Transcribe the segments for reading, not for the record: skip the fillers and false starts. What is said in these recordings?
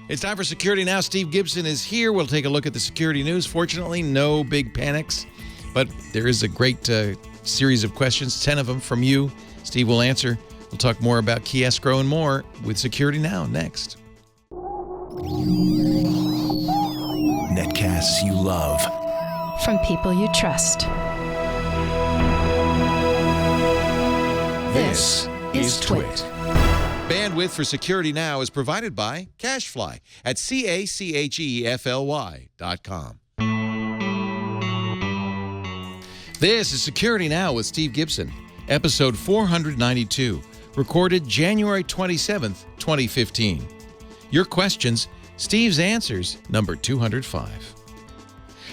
It's time for Security Now. Steve Gibson is here. We'll take a look at the security news. Fortunately, no big panics, but there is a great series of questions, 10 of them from you. Steve will answer. We'll talk more about key escrow and more with Security Now next. Netcasts you love. From people you trust. This is Twit. Bandwidth for Security Now is provided by CacheFly at CACHEFLY.com. This is Security Now with Steve Gibson, episode 492, recorded January 27th, 2015. Your questions, Steve's answers, number 205.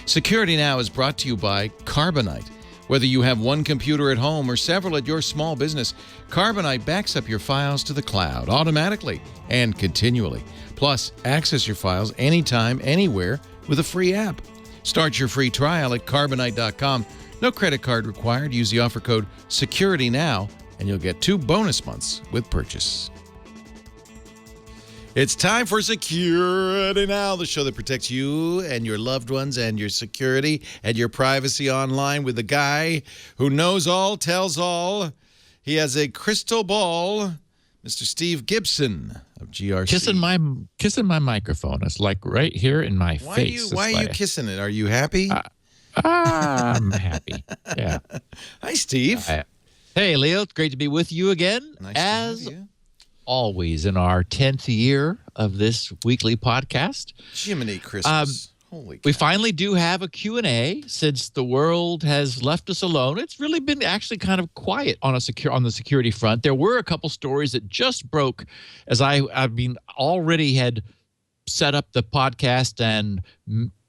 Security Now is brought to you by Carbonite. Whether you have one computer at home or several at your small business, Carbonite backs up your files to the cloud automatically and continually. Plus, access your files anytime, anywhere with a free app. Start your free trial at Carbonite.com. No credit card required. Use the offer code SECURITYNOW and you'll get 2 bonus months with purchase. It's time for Security Now, the show that protects you and your loved ones and your security and your privacy online with the guy who knows all, tells all. He has a crystal ball, Mr. Steve Gibson of GRC. Kissing my microphone. It's like right here in my face. Why are you kissing it? Are you happy? I'm happy. Yeah. Hi, Steve. Hey, Leo. It's great to be with you again. Nice to have you. Always in our 10th year of this weekly podcast. Jiminy Christmas. Holy cow. We finally do have a Q&A since the world has left us alone. It's really been actually kind of quiet on the security front. There were a couple stories that just broke as I already had set up the podcast and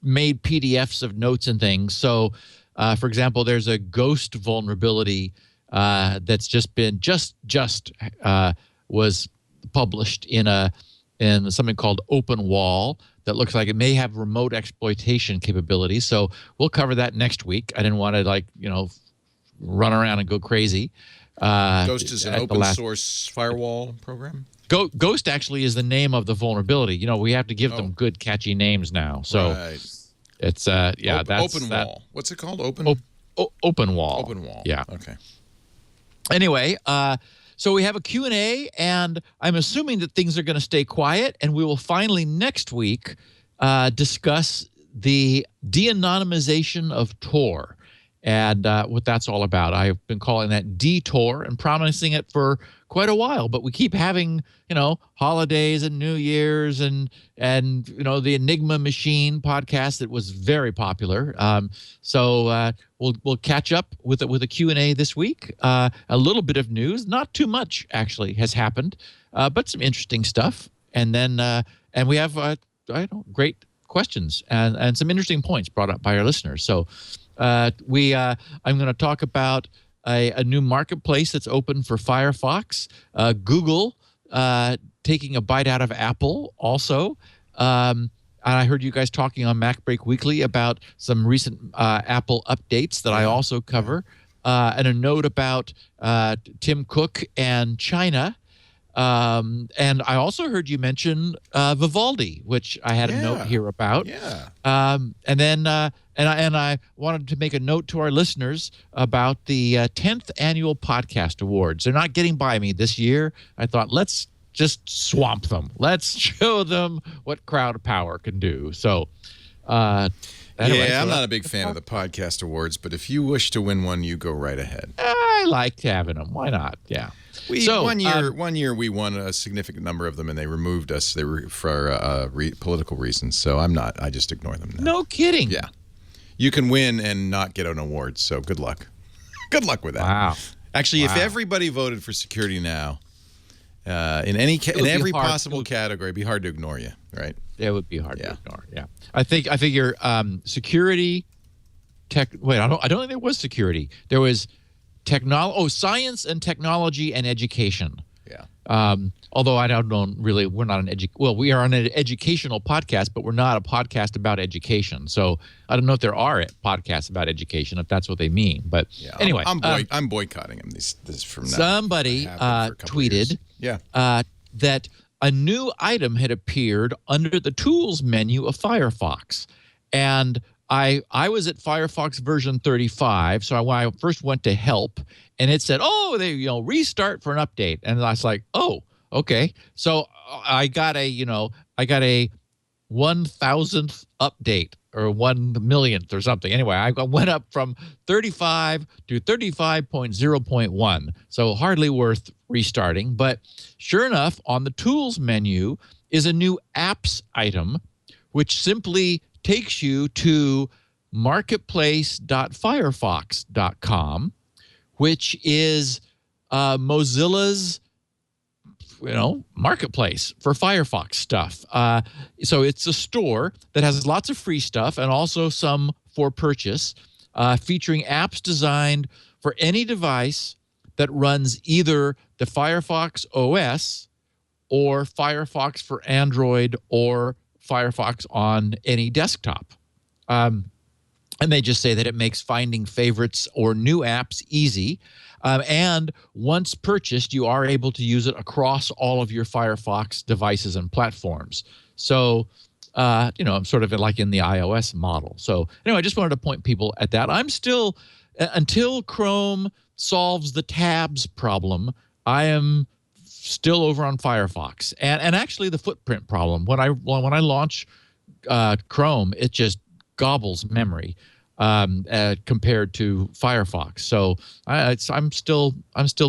made PDFs of notes and things. So, for example, there's a ghost vulnerability that's just been was published in something called OpenWall that looks like it may have remote exploitation capabilities. So we'll cover that next week. I didn't want to run around and go crazy. Ghost is an open source firewall program? Ghost actually is the name of the vulnerability. We have to give them good catchy names now. So it's that's OpenWall. That. What's it called? OpenWall. OpenWall. Yeah. Okay. Anyway, so we have a Q&A, and I'm assuming that things are going to stay quiet, and we will finally next week discuss the de-anonymization of Tor and what that's all about. I've been calling that DTOR and promising it for quite a while, but we keep having, holidays and New Year's and the Enigma Machine podcast that was very popular. So we'll catch up with a Q&A this week. A little bit of news, not too much actually has happened, but some interesting stuff. And then and we have great questions and some interesting points brought up by our listeners. So I'm going to talk about a new marketplace that's open for Firefox. Google taking a bite out of Apple also. And I heard you guys talking on MacBreak Weekly about some recent Apple updates that I also cover. And a note about Tim Cook and China. And I also heard you mention Vivaldi, which I had a note here about. Yeah. And then and I wanted to make a note to our listeners about the 10th annual podcast awards. They're not getting by me this year. I thought, let's just swamp them. Let's show them what crowd power can do. So, anyway, I'm not a big fan of the podcast awards, but if you wish to win one, you go right ahead. I like having them. Why not? Yeah. One year we won a significant number of them, and they removed us. They were for political reasons. So I just ignore them now. No kidding. Yeah. You can win and not get an award. So good luck. Good luck with that. Wow. Actually, if everybody voted for Security Now, in every possible category, it'd be hard to ignore you, right? It would be hard to ignore. Yeah. I figure security, tech. Wait, I don't think there was security. There was science and technology and education. Yeah. Although I don't know really, we're not we are on an educational podcast, but we're not a podcast about education. So I don't know if there are podcasts about education, if that's what they mean. But anyway, I'm boycotting them. This from now. Somebody tweeted that a new item had appeared under the Tools menu of Firefox. And I was at Firefox version 35, so when I first went to help, and it said, "Oh, they restart for an update," and I was like, "Oh, okay." So I got a 1,000th update or 1,000,000th or something. Anyway, I went up from 35 to 35.0.1, so hardly worth restarting. But sure enough, on the Tools menu is a new Apps item, which simply takes you to marketplace.firefox.com, which is Mozilla's marketplace for Firefox stuff. So it's a store that has lots of free stuff and also some for purchase, featuring apps designed for any device that runs either the Firefox OS or Firefox for Android or Firefox on any desktop. And they just say that it makes finding favorites or new apps easy. And once purchased, you are able to use it across all of your Firefox devices and platforms. So, I'm sort of like in the iOS model. So anyway, I just wanted to point people at that. I'm still, until Chrome solves the tabs problem, I am still over on Firefox. And actually the footprint problem. When I launch Chrome, it just gobbles memory compared to Firefox. So I'm still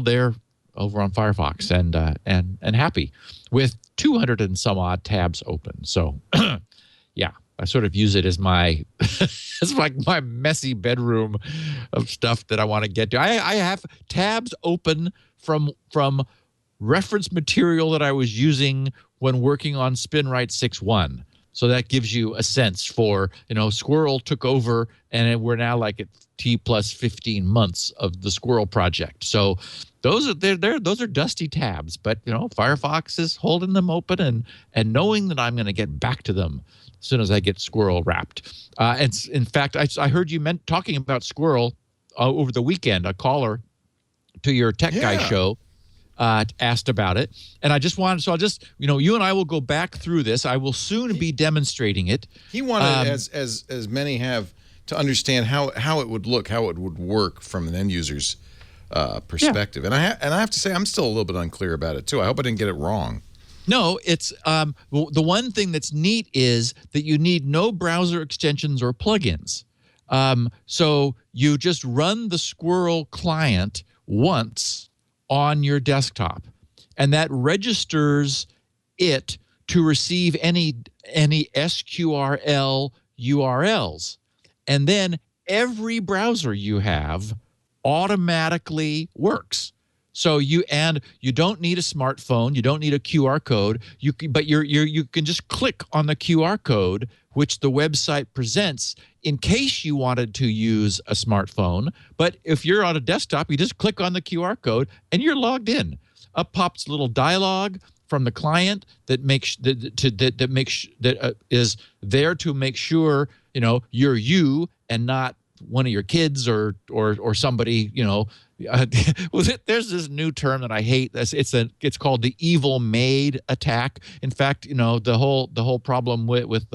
there over on Firefox and happy with 200 and some odd tabs open. So yeah, I sort of use it as my it's like my messy bedroom of stuff that I want to get to. I have tabs open from reference material that I was using when working on SpinRite 6.1. So that gives you a sense for, Squirrel took over, and we're now like at T plus 15 months of the Squirrel project. So those are dusty tabs, but Firefox is holding them open and knowing that I'm going to get back to them as soon as I get Squirrel wrapped. And in fact, I heard you talking about Squirrel over the weekend. A caller to your Tech Guy show asked about it, and I just wanted, so I'll just, you and I will go back through this. I will soon be demonstrating it. He wanted, as many have, to understand how it would look, how it would work from an end user's perspective. Yeah. And I have to say, I'm still a little bit unclear about it too. I hope I didn't get it wrong. No, it's the one thing that's neat is that you need no browser extensions or plugins. So you just run the Squirrel client once on your desktop, and that registers it to receive any SQRL URLs. And then every browser you have automatically works. So you don't need a smartphone, you don't need a QR code. You can just click on the QR code which the website presents in case you wanted to use a smartphone. But if you're on a desktop, you just click on the QR code and you're logged in. Up pops a little dialogue from the client that is there to make sure you're you and not one of your kids or somebody. There's this new term that I hate. It's called the evil maid attack. In fact, the whole problem with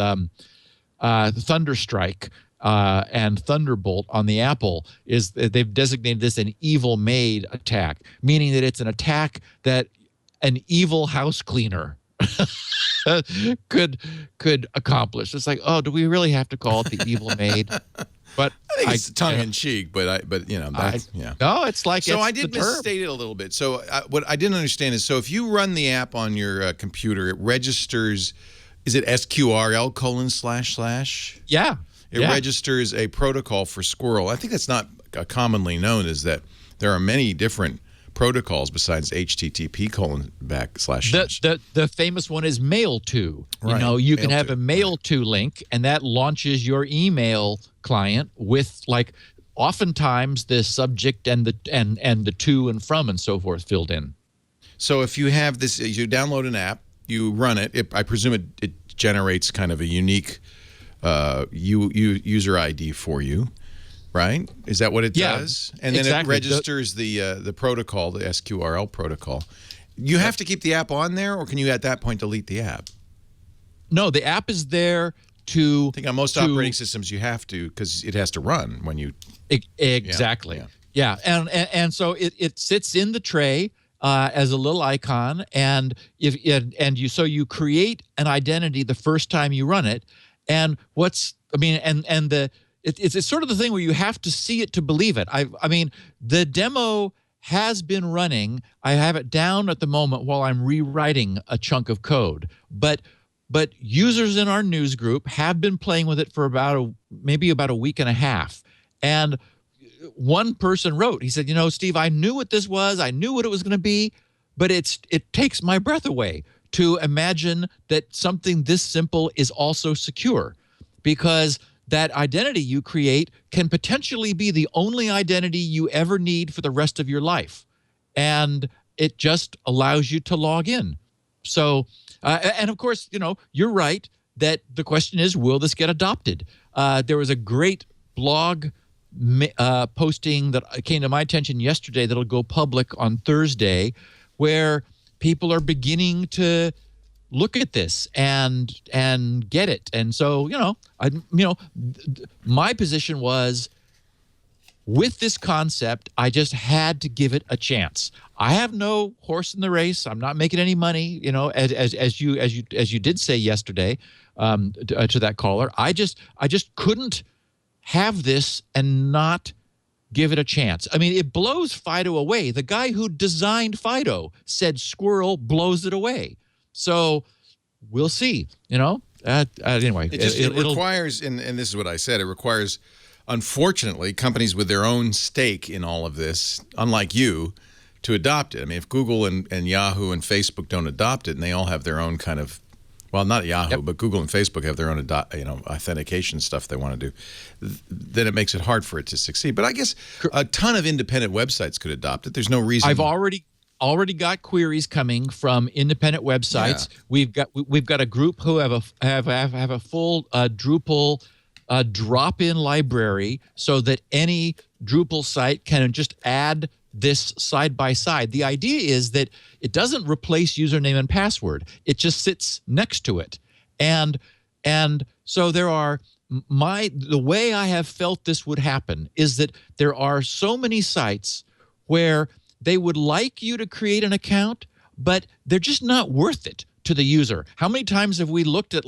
Thunderstrike and Thunderbolt on the Apple is that they've designated this an evil maid attack, meaning that it's an attack that an evil house cleaner could accomplish. It's like, oh, do we really have to call it the evil maid? But I think it's tongue in cheek, but that's, yeah. No, it's like, so it's I did misstate it a little bit. So what I didn't understand is, so if you run the app on your computer, it registers. Is it SQRL://? Yeah. It registers a protocol for Squirrel. I think that's not commonly known, is that there are many different protocols besides HTTP:// The famous one is mail to. Right. You can have a mail to link, and that launches your email client with, like, oftentimes the subject and the to and from and so forth filled in. So if you have this, you download an app, you run it. I presume it generates kind of a unique user ID for you, right? Is that what it does? And then it registers the protocol, the SQRL protocol, You have to keep the app on there, or can you at that point delete the app? No, the app is there to... I think on most operating systems you have to, because it has to run when you... Exactly. Yeah. And so it sits in the tray as a little icon, and you create an identity the first time you run it. And it's sort of the thing where you have to see it to believe it. I mean, the demo has been running. I have it down at the moment while I'm rewriting a chunk of code. But users in our news group have been playing with it for maybe about a week and a half. And one person wrote, he said, Steve, I knew what this was. I knew what it was going to be, but it takes my breath away to imagine that something this simple is also secure, because that identity you create can potentially be the only identity you ever need for the rest of your life. And it just allows you to log in. So, and of course, you're right that the question is, will this get adopted? There was a great blog posting that came to my attention yesterday that'll go public on Thursday, where people are beginning to look at this and get it. And so, my position was, with this concept, I just had to give it a chance. I have no horse in the race. I'm not making any money, as you did say yesterday to that caller. I just couldn't have this and not give it a chance. I mean, it blows Fido away. The guy who designed Fido said Squirrel blows it away. So we'll see, anyway. It requires, and this is what I said, it requires, unfortunately, companies with their own stake in all of this, unlike you, to adopt it. I mean, if Google and Yahoo and Facebook don't adopt it, and they all have their own kind of, well, not Yahoo, but Google and Facebook have their own authentication stuff they want to do, then it makes it hard for it to succeed. But I guess a ton of independent websites could adopt it. There's no reason. I've already got queries coming from independent websites. Yeah. We've got a group who have a full Drupal drop-in library, so that any Drupal site can just add this side by side. The idea is that it doesn't replace username and password. It just sits next to it. And so there are the way I have felt this would happen is that there are so many sites where they would like you to create an account, but they're just not worth it to the user. How many times have we looked at,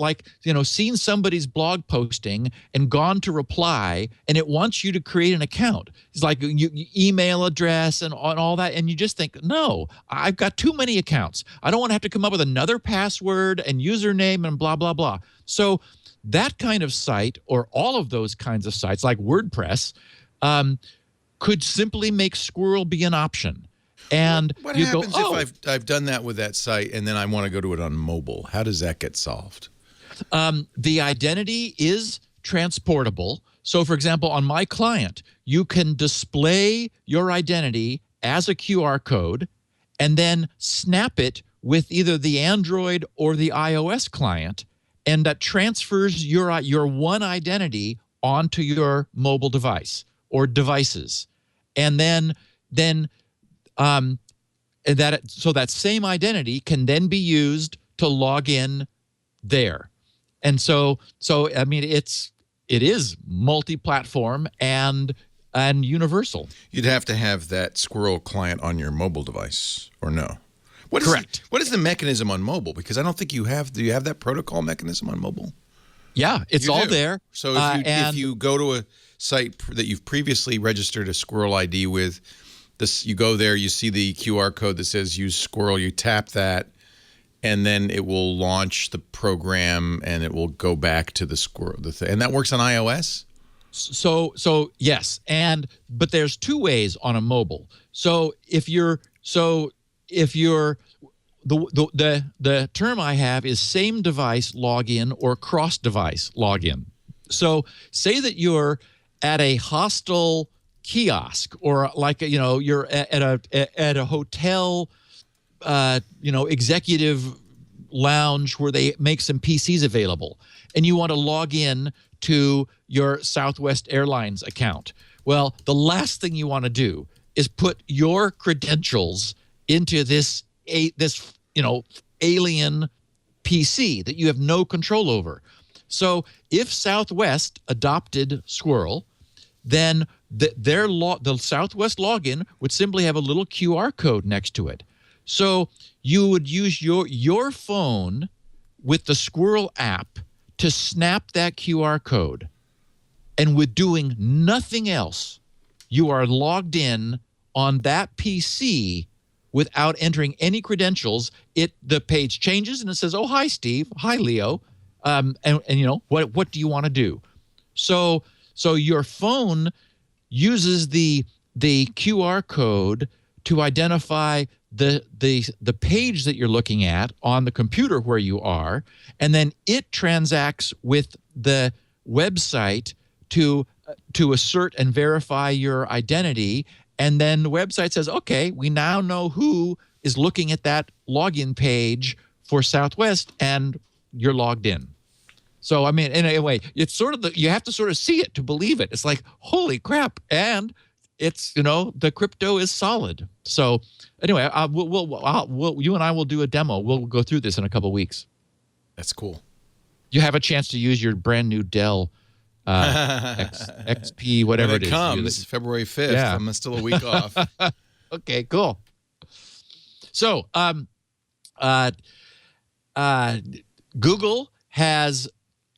seen somebody's blog posting and gone to reply, and it wants you to create an account? It's like your email address and all that, and you just think, no, I've got too many accounts. I don't want to have to come up with another password and username and blah, blah, blah. So that kind of site, or all of those kinds of sites like WordPress, could simply make Squirrel be an option. And what happens if I've done that with that site and then I want to go to it on mobile? How does that get solved? The identity is transportable. So, for example, on my client, you can display your identity as a QR code and then snap it with either the Android or the iOS client, and that transfers your one identity onto your mobile device or devices. And then that same identity can then be used to log in there. And so I mean, it is multi-platform and universal. You'd have to have that Squirrel client on your mobile device, or no? Correct. What is the mechanism on mobile? Because I don't think you have. Do you have that protocol mechanism on mobile? Yeah, it's all there. So if you go to a site that you've previously registered a Squirrel ID with, you go there, you see the QR code that says use Squirrel, you tap that, and then it will launch the program and it will go back to the Squirrel. And that works on iOS? So yes, but there's two ways on a mobile. So if you're the term I have is same device login or cross device login. So say that you're at a hostel kiosk, or you're at a hotel executive lounge where they make some PCs available, and you want to log in to your Southwest Airlines account. Well, the last thing you want to do is put your credentials into this this alien PC that you have no control over. So if Southwest adopted Squirrel, then the Southwest login would simply have a little QR code next to it. So you would use your phone with the Squirrel app to snap that QR code. And with doing nothing else, you are logged in on that PC without entering any credentials. The page changes and it says, "Oh, hi, Steve. Hi, Leo. And what do you want to do?" So your phone uses the QR code to identify the page that you're looking at on the computer where you are, and then it transacts with the website to assert and verify your identity. And then the website says, "Okay, we now know who is looking at that login page for Southwest, and you're logged in." So, I mean, in a way, it's sort of you have to sort of see it to believe it. It's like, holy crap. And it's, the crypto is solid. So anyway, you and I will do a demo. We'll go through this in a couple of weeks. That's cool. You have a chance to use your brand new Dell XP, whatever it is. Comes February 5th. Yeah. I'm still a week off. Okay, cool. So, Google has.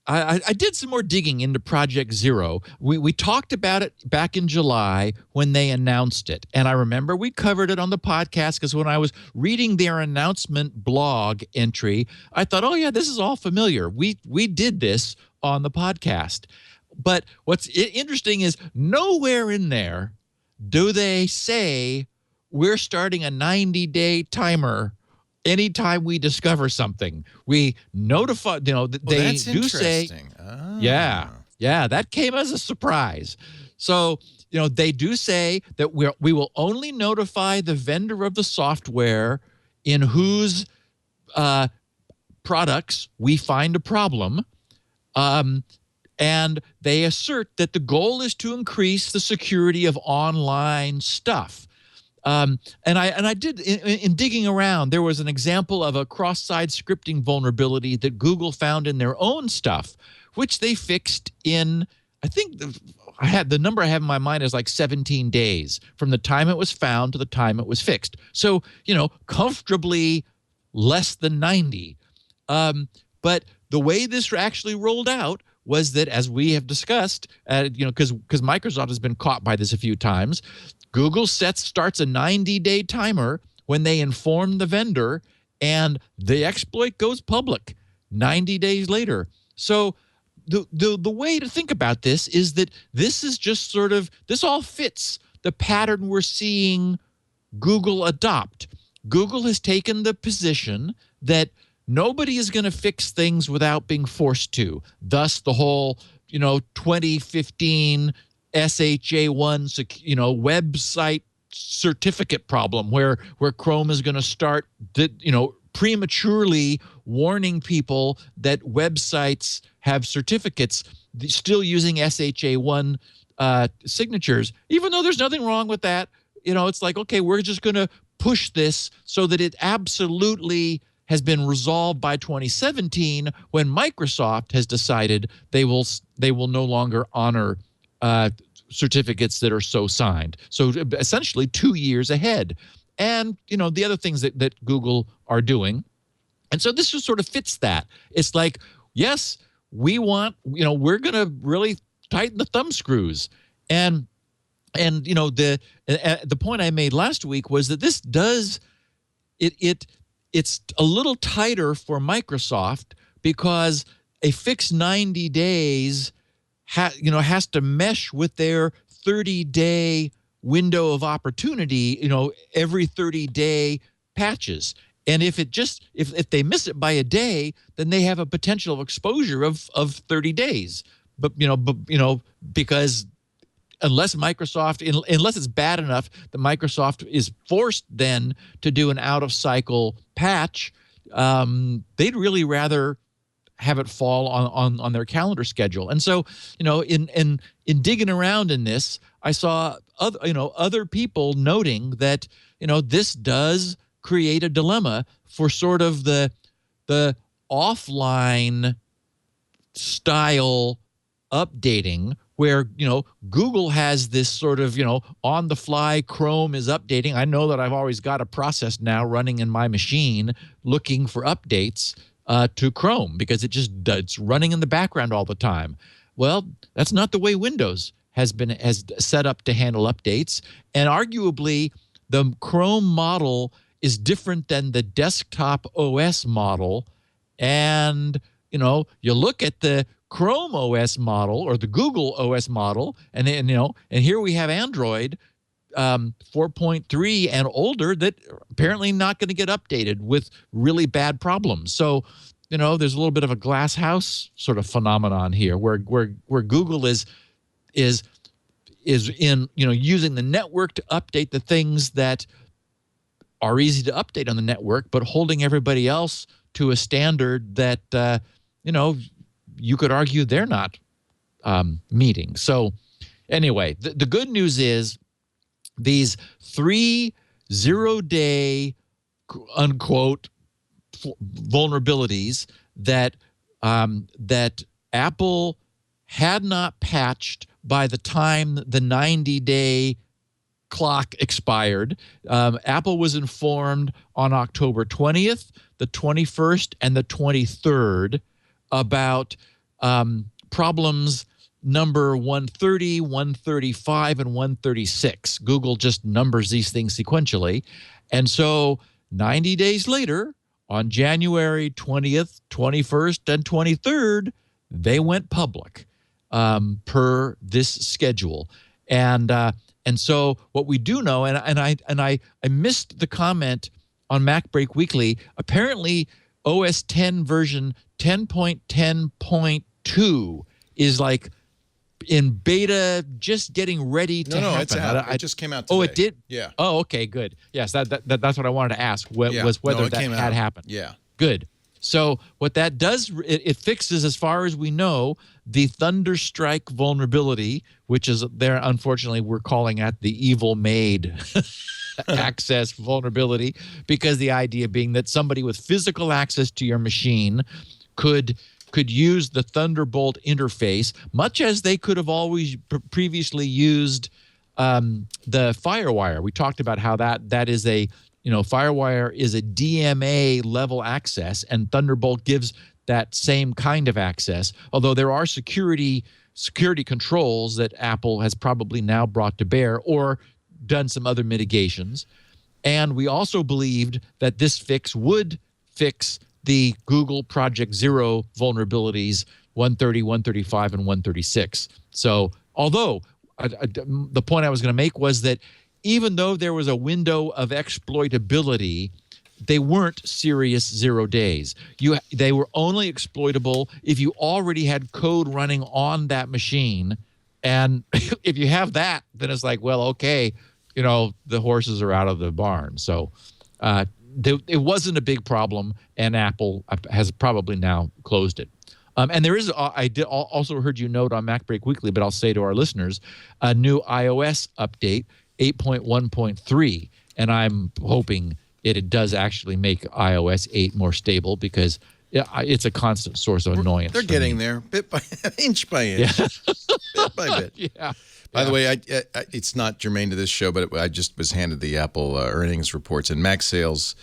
I did some more digging into Project Zero. We talked about it back in July when they announced it. And I remember we covered it on the podcast because when I was reading their announcement blog entry, I thought, oh, yeah, this is all familiar. We did this on the podcast. But what's interesting is nowhere in there do they say we're starting a 90-day timer anytime we discover something. We notify, they do say, yeah, that came as a surprise. So, they do say that we will only notify the vendor of the software in whose products we find a problem. And they assert that the goal is to increase the security of online stuff. And I did, in digging around, there was an example of a cross-site scripting vulnerability that Google found in their own stuff, which they fixed in, I think, the number I have in my mind is like 17 days from the time it was found to the time it was fixed. So, comfortably less than 90. But the way this actually rolled out was that, as we have discussed, because Microsoft has been caught by this a few times, Google starts a 90-day timer when they inform the vendor, and the exploit goes public 90 days later. So the way to think about this is that this is just sort of, this all fits the pattern we're seeing Google adopt. Google has taken the position that nobody is going to fix things without being forced to. Thus, the whole, 2015 SHA-1, website certificate problem where Chrome is going to start, prematurely warning people that websites have certificates still using SHA-1 signatures, even though there's nothing wrong with that. It's like, okay, we're just going to push this so that it absolutely has been resolved by 2017 when Microsoft has decided they will no longer honor certificates that are so signed. So essentially 2 years ahead. And, the other things that Google are doing. And so this just sort of fits that. It's like, yes, we want, we're going to really tighten the thumb screws. And the point I made last week was that this does, it's a little tighter for Microsoft because a fixed 90 days has to mesh with their 30-day window of opportunity, every 30-day patches. And if they miss it by a day, then they have a potential exposure of 30 days. But because unless it's bad enough that Microsoft is forced then to do an out-of-cycle patch, they'd really rather have it fall on their calendar schedule. And so, in digging around in this, I saw other people noting that, this does create a dilemma for sort of the offline style updating where, Google has this sort of, on the fly Chrome is updating. I know that I've always got a process now running in my machine looking for updates to Chrome because it's running in the background all the time. Well, that's not the way Windows has set up to handle updates. And arguably, the Chrome model is different than the desktop OS model. And, you look at the Chrome OS model or the Google OS model, and here we have Android 4.3 and older that apparently not going to get updated with really bad problems. So, there's a little bit of a glass house sort of phenomenon here where Google is in, using the network to update the things that are easy to update on the network, but holding everybody else to a standard that, you could argue they're not meeting. So anyway, the good news is these 3 zero-day, unquote, vulnerabilities that Apple had not patched by the time the 90-day clock expired. Apple was informed on October 20th, the 21st, and the 23rd about problems number 130, 135, and 136. Google just numbers these things sequentially. And so 90 days later, on January 20th, 21st, and 23rd, they went public per this schedule. And so what we do know, and I missed the comment on MacBreak Weekly, apparently OS 10 version 10.10.2 is like in beta, just getting ready to happen. No, it's out. It just came out today. Oh, it did? Yeah. Oh, okay, good. Yes, that's what I wanted to ask, was whether that had happened. Yeah. Good. So what that does, it fixes, as far as we know, the Thunderstrike vulnerability, which is there, unfortunately, we're calling it the evil maid access vulnerability, because the idea being that somebody with physical access to your machine could use the Thunderbolt interface, much as they could have always previously used the FireWire. We talked about how that is a, FireWire is a DMA level access, and Thunderbolt gives that same kind of access, although there are security controls that Apple has probably now brought to bear or done some other mitigations. And we also believed that this fix would fix the Google Project Zero vulnerabilities 130, 135, and 136. So although the point I was going to make was that even though there was a window of exploitability, they weren't serious 0 days. They were only exploitable if you already had code running on that machine. And if you have that, then it's like, well, okay, the horses are out of the barn. So it wasn't a big problem, and Apple has probably now closed it. And there is, I did also heard you note on MacBreak Weekly, but I'll say to our listeners, a new iOS update, 8.1.3, and I'm hoping it does actually make iOS 8 more stable, because it's a constant source of annoyance. They're getting there, bit by inch by inch, bit by bit. Yeah. By the way, it's not germane to this show, but I just was handed the Apple earnings reports, and Mac sales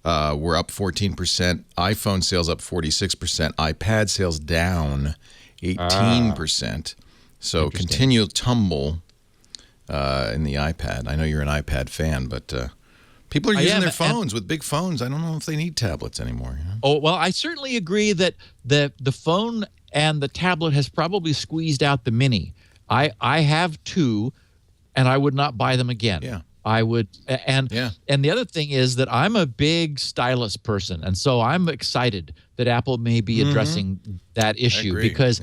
were up 14%, iPhone sales up 46%, iPad sales down 18%. So continual tumble in the iPad. I know you're an iPad fan, but people are using their phones with big phones. I don't know if they need tablets anymore. Oh, well, I certainly agree that the phone and the tablet has probably squeezed out the Mini. I have two, and I would not buy them again. Yeah. I would, and the other thing is that I'm a big stylus person, and so I'm excited that Apple may be addressing that issue, because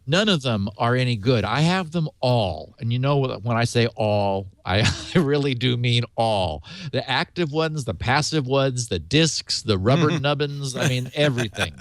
none of them are any good. I have them all, and when I say all, I really do mean all. The active ones, the passive ones, the discs, the rubber nubbins, I mean everything.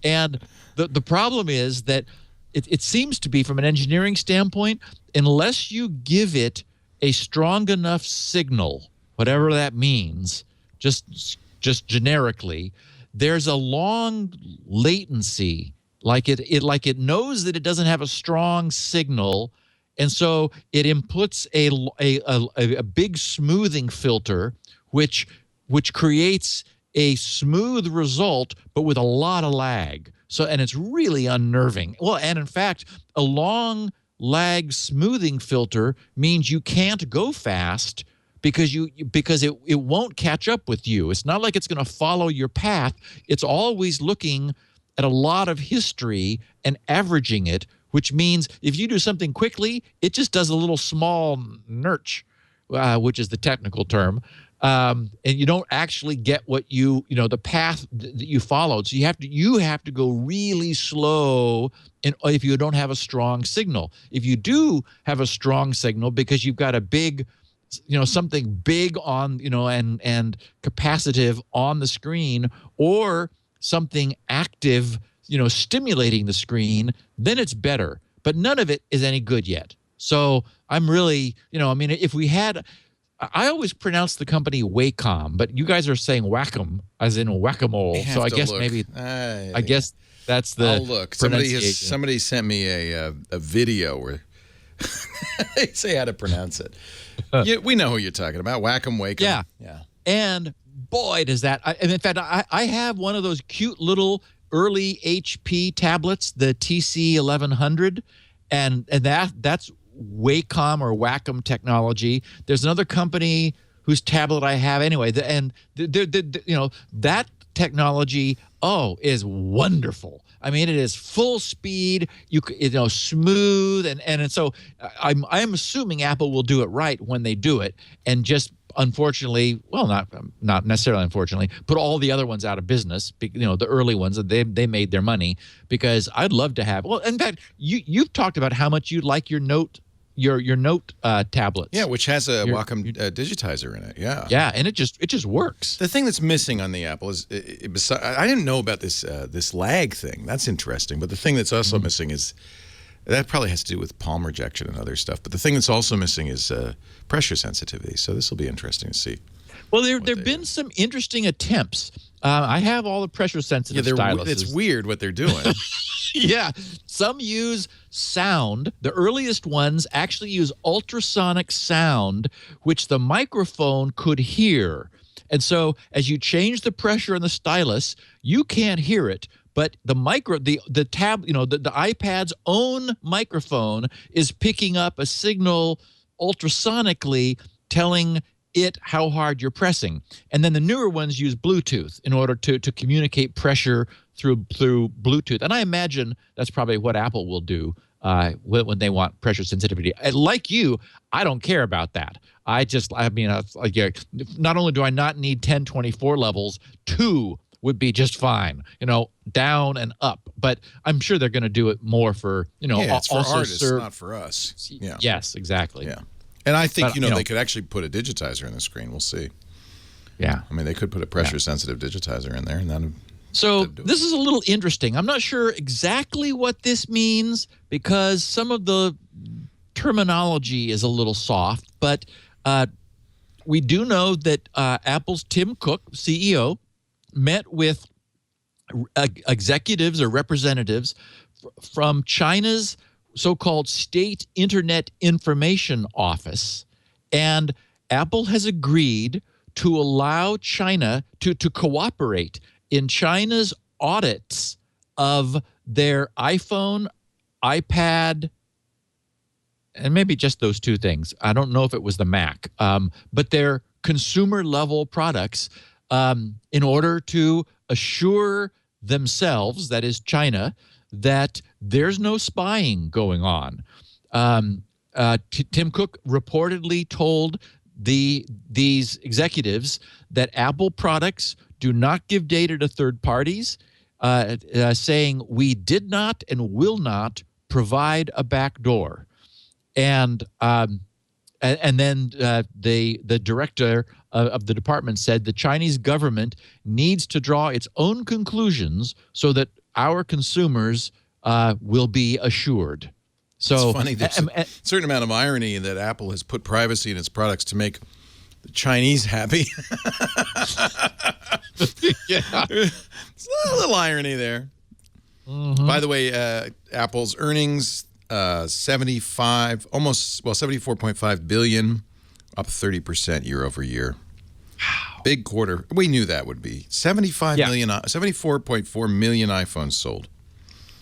And the problem is that it seems to be, from an engineering standpoint, unless you give it a strong enough signal, whatever that means, just generically, there's a long latency. Like it knows that it doesn't have a strong signal, and so it inputs a big smoothing filter, which creates a smooth result, but with a lot of lag. So, and it's really unnerving. Well, and in fact, a long lag smoothing filter means you can't go fast because it won't catch up with you. It's not like it's going to follow your path. It's always looking at a lot of history and averaging it, which means if you do something quickly, it just does a little small nurch, which is the technical term. And you don't actually get what the path that you followed. So you have to go really slow if you don't have a strong signal. If you do have a strong signal because you've got a big, something big on, and capacitive on the screen, or something active, stimulating the screen, then it's better. But none of it is any good yet. So I'm really, if we had, I always pronounce the company Wacom, but you guys are saying Wacom, as in whack-a-mole. So I guess maybe, I guess that's the look. Somebody sent me a video where they say how to pronounce it. We know who you're talking about. Wacom, Wacom. Yeah. And boy, does that. And in fact, I have one of those cute little early HP tablets, the TC1100, and that's Wacom or Wacom technology. There's another company whose tablet I have anyway, and that technology is wonderful. I mean, it is full speed, smooth, and so I'm assuming Apple will do it right when they do it, and just unfortunately, well, not necessarily unfortunately, put all the other ones out of business. The early ones, they made their money, because I'd love to have. Well, in fact, you've talked about how much you like your Note. Your Note tablets. Yeah, which has a Wacom digitizer in it. Yeah. Yeah, and it just works. The thing that's missing on the Apple is, I didn't know about this lag thing. That's interesting. But the thing that's also missing is, that probably has to do with palm rejection and other stuff. But the thing that's also missing is pressure sensitivity. So this will be interesting to see. Well, there have been some interesting attempts. I have all the pressure sensitive styluses. It's weird what they're doing. Yeah, some use sound. The earliest ones actually use ultrasonic sound, which the microphone could hear. And so as you change the pressure in the stylus, you can't hear it, but the iPad's own microphone is picking up a signal ultrasonically, telling it how hard you're pressing. And then the newer ones use Bluetooth in order to communicate pressure through Bluetooth. And I imagine that's probably what Apple will do when they want pressure sensitivity. Like you, I don't care about that. Not only do I not need 1024 levels, 2 would be just fine, down and up. But I'm sure they're going to do it more for, it's for artists, not for us. Yeah. Yes, exactly. Yeah. And I think, they could actually put a digitizer in the screen. We'll see. Yeah. I mean, they could put a pressure-sensitive digitizer in there, and then. So this is a little interesting. I'm not sure exactly what this means, because some of the terminology is a little soft. But we do know that Apple's Tim Cook, CEO, met with executives or representatives from China's so-called State Internet Information Office, and Apple has agreed to allow China to cooperate in China's audits of their iPhone, iPad, and maybe just those two things. I don't know if it was the Mac, but their consumer-level products, in order to assure themselves, that is China, that there's no spying going on. Tim Cook reportedly told these executives that Apple products do not give data to third parties, saying we did not and will not provide a backdoor. And then the director of the department said the Chinese government needs to draw its own conclusions so that our consumers will be assured. So it's funny. There's a certain amount of irony in that Apple has put privacy in its products to make the Chinese happy. Yeah. It's a little irony there. By the way, Apple's earnings, 74.5 billion, up 30% year over year. Wow. Big quarter. We knew that would be 74.4 million iPhones sold.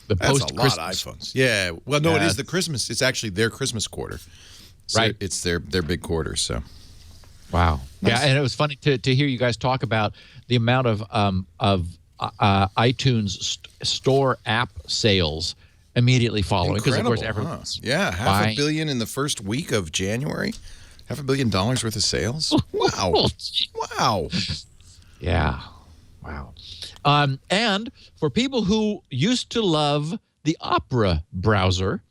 That's a lot of iPhones. Yeah. Well, no, it is the Christmas. It's actually their Christmas quarter. So right. It's their big quarter. So. Wow. Nice. Yeah, and it was funny to hear you guys talk about the amount of iTunes store app sales immediately following, because of course everyone's yeah, $500 million in the first week of January. $500 million worth of sales. Wow. Wow. Yeah. Wow. And for people who used to love the Opera browser,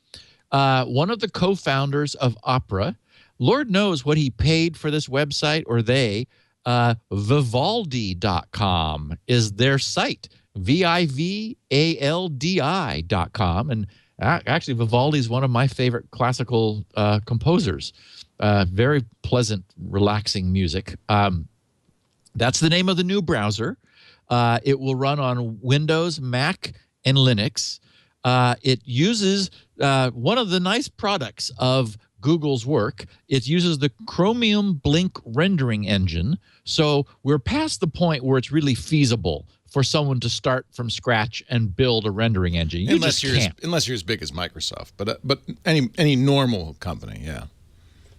one of the co-founders of Opera, Lord knows what he paid for this website, or they, Vivaldi.com is their site, Vivaldi.com. And actually, Vivaldi is one of my favorite classical composers. Very pleasant, relaxing music. That's the name of the new browser. It will run on Windows, Mac, and Linux. It uses one of the nice products of Google's work. It uses the Chromium Blink rendering engine. So we're past the point where it's really feasible for someone to start from scratch and build a rendering engine. Unless you're as big as Microsoft, but any normal company, yeah.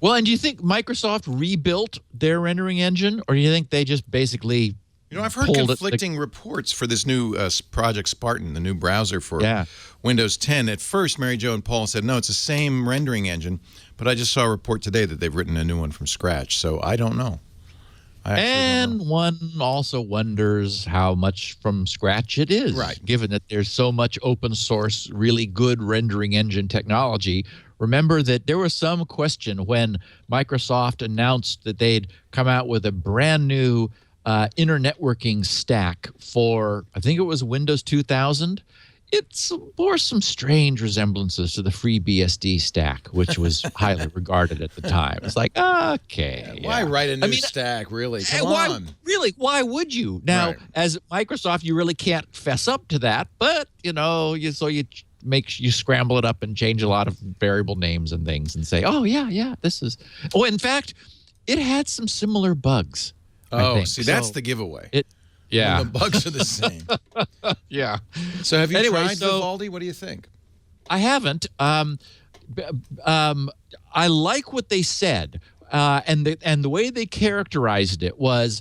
Well, and do you think Microsoft rebuilt their rendering engine, or do you think they just basically I've heard conflicting reports for this new Project Spartan, the new browser for Windows 10. At first, Mary Jo and Paul said, no, it's the same rendering engine. But I just saw a report today that they've written a new one from scratch. So I don't know. And one also wonders how much from scratch it is, right? Given that there's so much open source, really good rendering engine technology. Remember that there was some question when Microsoft announced that they'd come out with a brand new internetworking stack for, I think it was Windows 2000. It bore some strange resemblances to the FreeBSD stack, which was highly regarded at the time. It's like, okay. Why write a new stack, really? Come on. Really, why would you? Now, as Microsoft, you really can't fess up to that, but, you scramble it up and change a lot of variable names and things and say, oh, yeah, this is. Oh, in fact, it had some similar bugs. Oh, see, that's the giveaway. Yeah. Well, the bugs are the same. Yeah. So have you tried Vivaldi? What do you think? I haven't. I like what they said, and the way they characterized it was,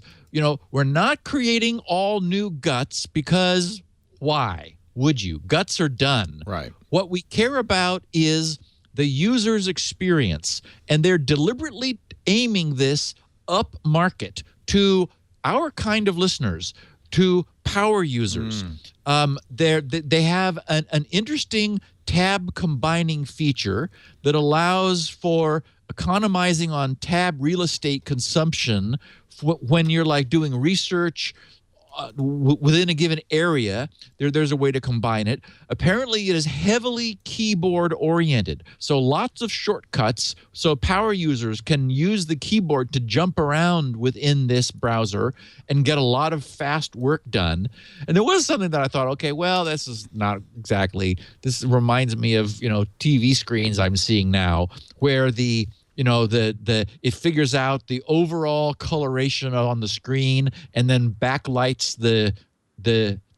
we're not creating all new guts because why would you? Guts are done. Right. What we care about is the user's experience, and they're deliberately aiming this up market to our kind of listeners, to power users. They have an interesting tab combining feature that allows for economizing on tab real estate consumption when you're like doing research within a given area. There's a way to combine it. Apparently, it is heavily keyboard oriented, so lots of shortcuts, so power users can use the keyboard to jump around within this browser and get a lot of fast work done. And there was something that I thought, okay, well, this is not exactly. This reminds me of TV screens I'm seeing now, where it figures out the overall coloration on the screen and then backlights the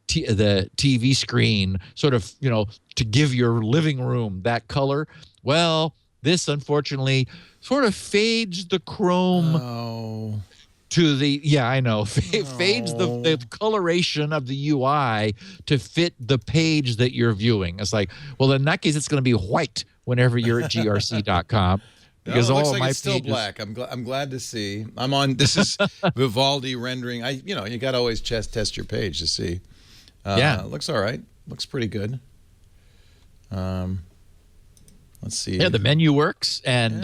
TV screen, sort of, to give your living room that color. Well, this unfortunately sort of fades the chrome to the fades the coloration of the UI to fit the page that you're viewing. It's like, well, in that case, it's going to be white whenever you're at grc.com. Because it looks like it's still black. I'm glad to see. I'm on. This is Vivaldi rendering. You got to always test your page to see. It looks all right. Looks pretty good. Let's see. Yeah, the menu works, and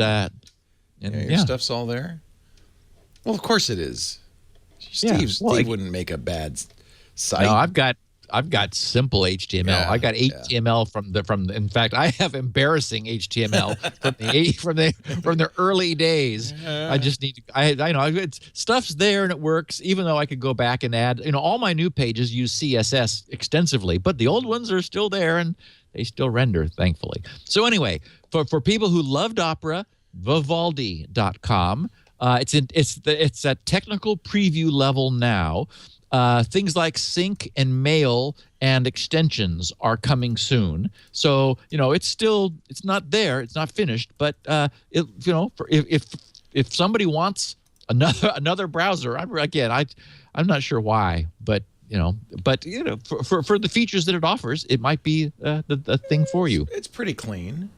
your stuff's all there. Well, of course it is. Steve wouldn't make a bad site. No, I've got I've got simple HTML. Yeah, I got HTML from. In fact, I have embarrassing HTML from the early days. I just need to. I know stuff's there and it works. Even though I could go back and add. All my new pages use CSS extensively, but the old ones are still there and they still render, thankfully. So anyway, for people who loved Opera, Vivaldi.com. It's at technical preview level now. Things like sync and mail and extensions are coming soon. So it's not there, it's not finished. But if somebody wants another browser, I'm not sure why, but for the features that it offers, it might be the thing for you. It's pretty clean.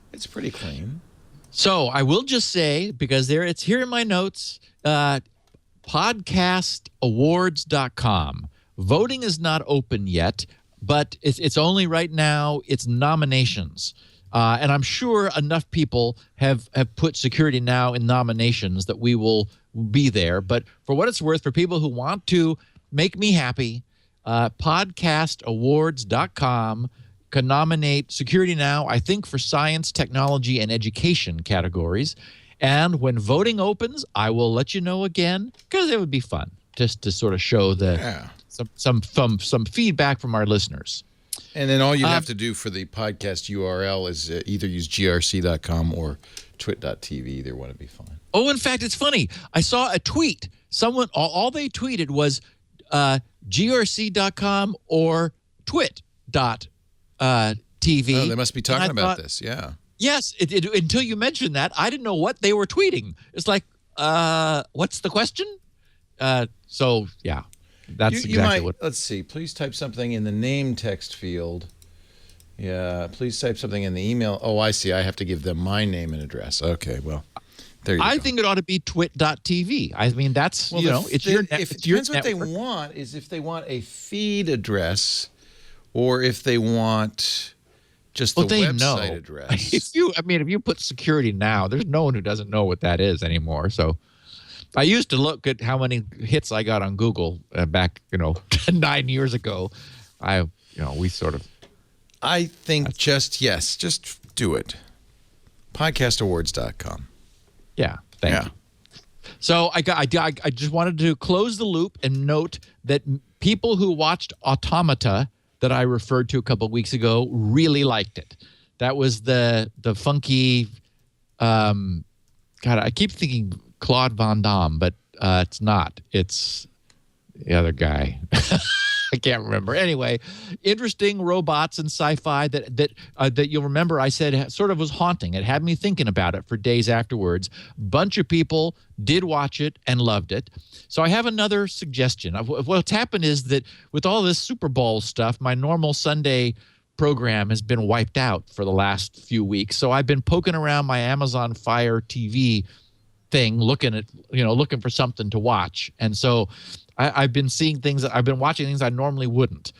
So I will just say, because it's here in my notes, podcastawards.com. Voting is not open yet, but it's only right now. It's nominations. And I'm sure enough people have put Security Now in nominations that we will be there. But for what it's worth, for people who want to make me happy, podcastawards.com can nominate Security Now, I think, for science, technology, and education categories. And when voting opens, I will let you know again, because it would be fun just to sort of show some feedback from our listeners. And then all you have to do for the podcast URL is either use grc.com or twit.tv. Either one would be fine. Oh, in fact, it's funny. I saw a tweet. Someone, all they tweeted was grc.com or twit.tv. Oh, they must be talking about this, yeah. Yes, until you mentioned that, I didn't know what they were tweeting. It's like, what's the question? So, yeah, that's exactly what. Let's see. Please type something in the name text field. Yeah, please type something in the email. Oh, I see. I have to give them my name and address. Okay, well, there you go. I think it ought to be twit.tv. I mean, that's, it's your network. If it depends what they want, is if they want a feed address or if they want just the website address. If you put Security Now, there's no one who doesn't know what that is anymore. So I used to look at how many hits I got on Google back, 9 years ago. We sort of. I think just do it. Podcastawards.com. Yeah, thank you. So I just wanted to close the loop and note that people who watched Automata that I referred to a couple of weeks ago really liked it. That was the funky, God, I keep thinking Claude Van Damme, but it's not. It's the other guy. I can't remember. Anyway, interesting robots and sci-fi that you'll remember I said sort of was haunting. It had me thinking about it for days afterwards. Bunch of people did watch it and loved it. So I have another suggestion. What's happened is that with all this Super Bowl stuff, my normal Sunday program has been wiped out for the last few weeks. So I've been poking around my Amazon Fire TV thing, looking for something to watch. And so I've been seeing things. I've been watching things I normally wouldn't.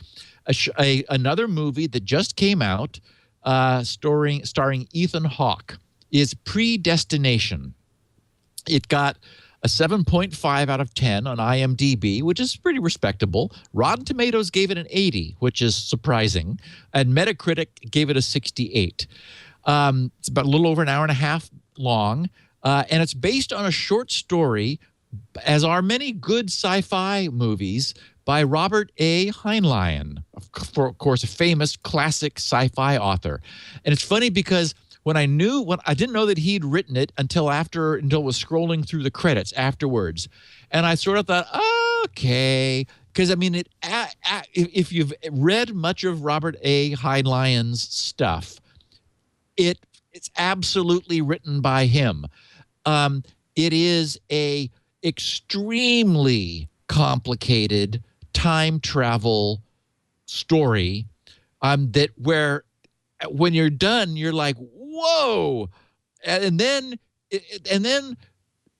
Another movie that just came out, starring Ethan Hawke, is Predestination. It got a 7.5 out of 10 on IMDb, which is pretty respectable. Rotten Tomatoes gave it an 80, which is surprising, and Metacritic gave it a 68. It's about a little over an hour and a half long, and it's based on a short story, as are many good sci-fi movies, by Robert A. Heinlein, of course, a famous classic sci-fi author. And it's funny because I didn't know that he'd written it until it was scrolling through the credits afterwards. And I sort of thought, okay, because if you've read much of Robert A. Heinlein's stuff, it's absolutely written by him. It is a extremely complicated time travel story that where when you're done, you're like, whoa. And then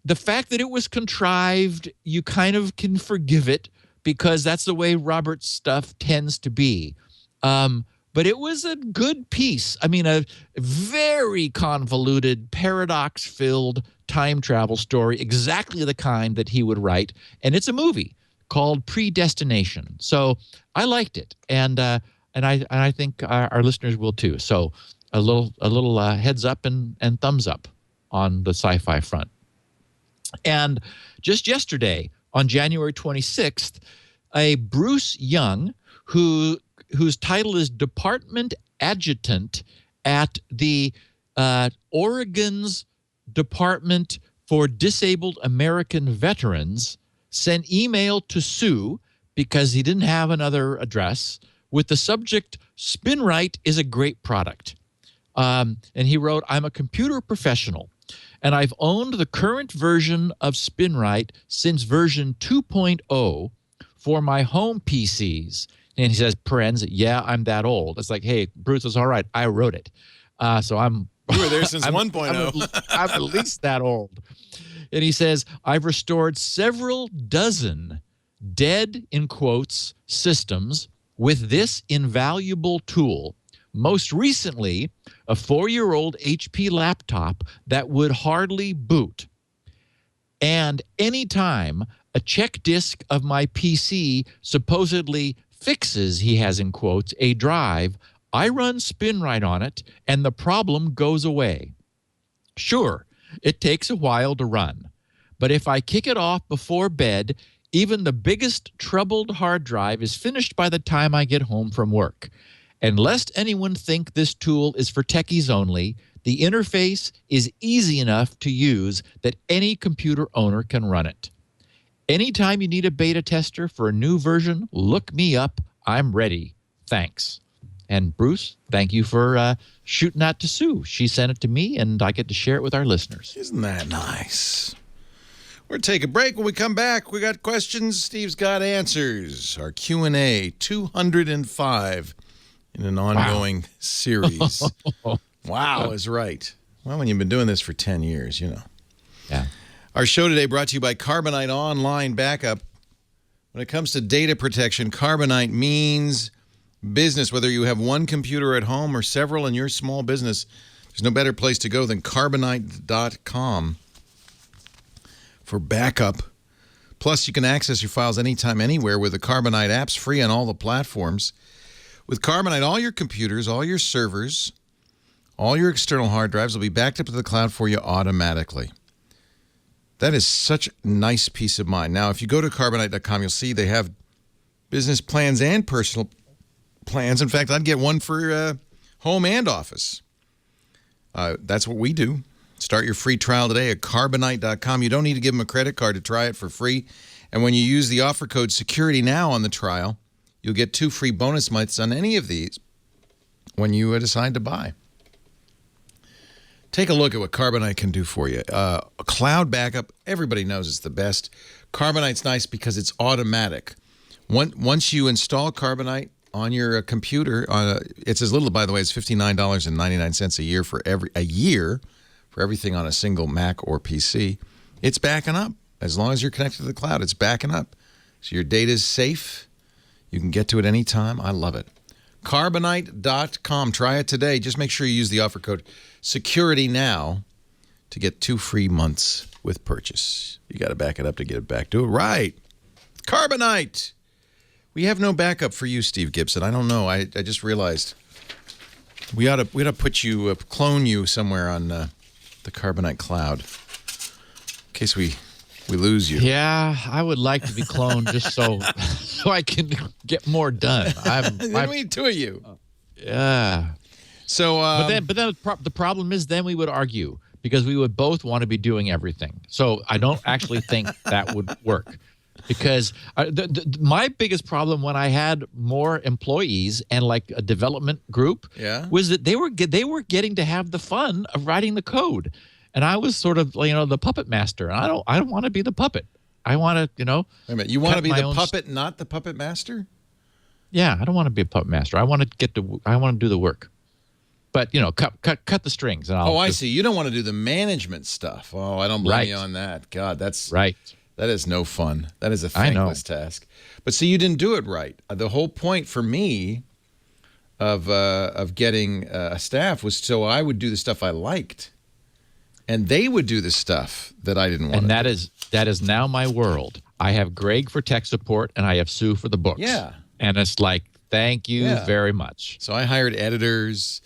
the fact that it was contrived, you kind of can forgive it because that's the way Robert's stuff tends to be. But it was a good piece. I mean, a very convoluted, paradox-filled time travel story, exactly the kind that he would write. And it's a movie called Predestination. So I liked it, and I think our listeners will too. So a little heads up and thumbs up on the sci-fi front. And just yesterday, on January 26th, a Bruce Young, whose title is Department Adjutant at the Oregon's Department for Disabled American Veterans, sent email to Sue because he didn't have another address with the subject, SpinRite is a great product. And he wrote, I'm a computer professional, and I've owned the current version of SpinRite since version 2.0 for my home PCs. And he says, parens, yeah, I'm that old. It's like, hey, Bruce, it's all right. I wrote it. So You were there since 1.0. I'm at least that old. And he says, I've restored several dozen dead, in quotes, systems with this invaluable tool. Most recently, a 4-year-old HP laptop that would hardly boot. And anytime a check disk of my PC supposedly fixes, he has in quotes, a drive, I run SpinRite on it, and the problem goes away. Sure, it takes a while to run, but if I kick it off before bed, even the biggest troubled hard drive is finished by the time I get home from work. And lest anyone think this tool is for techies only, the interface is easy enough to use that any computer owner can run it. Anytime you need a beta tester for a new version, look me up. I'm ready. Thanks. And Bruce, thank you for shooting that to Sue. She sent it to me, and I get to share it with our listeners. Isn't that nice? We're going to take a break. When we come back, we got questions. Steve's got answers. Our Q&A 205 in an ongoing series. Wow is right. Well, when you've been doing this for 10 years, you know. Yeah. Our show today brought to you by Carbonite Online Backup. When it comes to data protection, Carbonite means business. Whether you have one computer at home or several in your small business, there's no better place to go than Carbonite.com for backup. Plus, you can access your files anytime, anywhere with the Carbonite apps, free on all the platforms. With Carbonite, all your computers, all your servers, all your external hard drives will be backed up to the cloud for you automatically. That is such nice peace of mind. Now, if you go to Carbonite.com, you'll see they have business plans and personal plans. In fact, I'd get one for home and office. That's what we do. Start your free trial today at Carbonite.com. You don't need to give them a credit card to try it for free. And when you use the offer code SECURITYNOW on the trial, you'll get 2 free bonus months on any of these when you decide to buy. Take a look at what Carbonite can do for you. A cloud backup, everybody knows it's the best. Carbonite's nice because it's automatic. Once you install Carbonite on your computer, it's as little, by the way, as $59.99 a year for everything on a single Mac or PC. It's backing up. As long as you're connected to the cloud, it's backing up. So your data is safe. You can get to it anytime. I love it. Carbonite.com. Try it today. Just make sure you use the offer code SECURITYNOW to get 2 free months with purchase. You got to back it up to get it back. Do it right. Carbonite. We have no backup for you, Steve Gibson. I don't know. I just realized we ought to put you, clone you somewhere on the Carbonite cloud in case we lose you. Yeah, I would like to be cloned just so I can get more done. We need 2 of you. Yeah. So, but then the problem is then we would argue because we would both want to be doing everything. So I don't actually think that would work because my biggest problem when I had more employees and like a development group was that they were getting to have the fun of writing the code. And I was sort of, the puppet master. And I don't want to be the puppet. I want to, Wait a minute. You want to be the puppet, not the puppet master? Yeah, I don't want to be a puppet master. I want to do the work. But, cut the strings. And I see. You don't want to do the management stuff. Oh, I don't blame you on that. God, that's right. That is no fun. That is a thankless task. But see, you didn't do it right. The whole point for me of getting a staff was so I would do the stuff I liked. And they would do the stuff that I didn't want to do. And that is now my world. I have Greg for tech support, and I have Sue for the books. Yeah. And it's like, thank you very much. So I hired editors,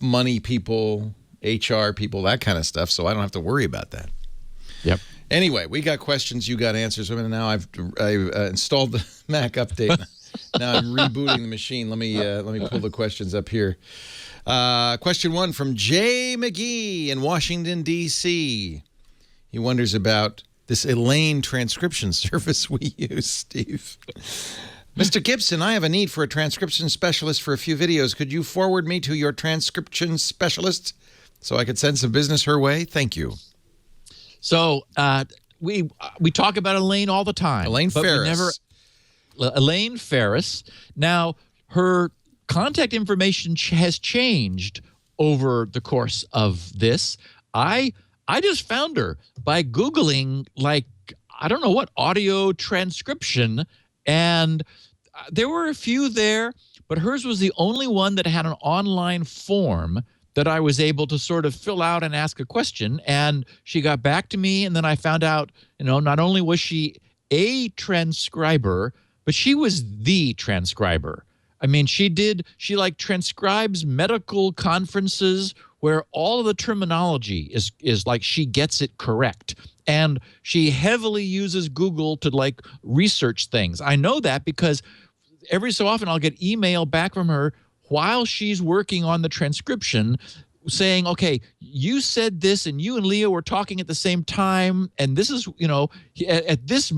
money people, HR people, that kind of stuff, so I don't have to worry about that. Yep. Anyway, we got questions, you got answers. Now I've installed the Mac update. Now I'm rebooting the machine. Let me pull the questions up here. Question 1 from Jay McGee in Washington, D.C. He wonders about this Elaine transcription service we use, Steve. Mr. Gibson, I have a need for a transcription specialist for a few videos. Could you forward me to your transcription specialist so I could send some business her way? Thank you. So we talk about Elaine all the time. Elaine Ferris. Elaine Ferris. Now, her contact information has changed over the course of this. I just found her by Googling, like, I don't know what, audio transcription, and there were a few there, but hers was the only one that had an online form that I was able to sort of fill out and ask a question, and she got back to me, and then I found out, not only was she a transcriber, but she was the transcriber. I mean, she like transcribes medical conferences where all of the terminology is like she gets it correct. And she heavily uses Google to like research things. I know that because every so often I'll get email back from her while she's working on the transcription saying, okay, you said this and you and Leah were talking at the same time. And this is, at this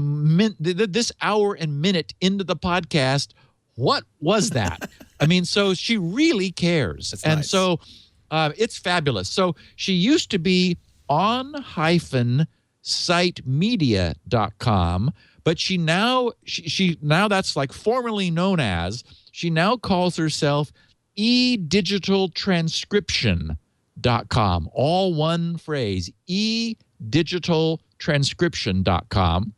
hour and minute into the podcast, what was that? I mean, so she really cares. That's and nice. So it's fabulous. So she used to be on-sitemedia.com, but she now that's like formerly known as, she now calls herself edigitaltranscription.com. All one phrase, edigitaltranscription.com.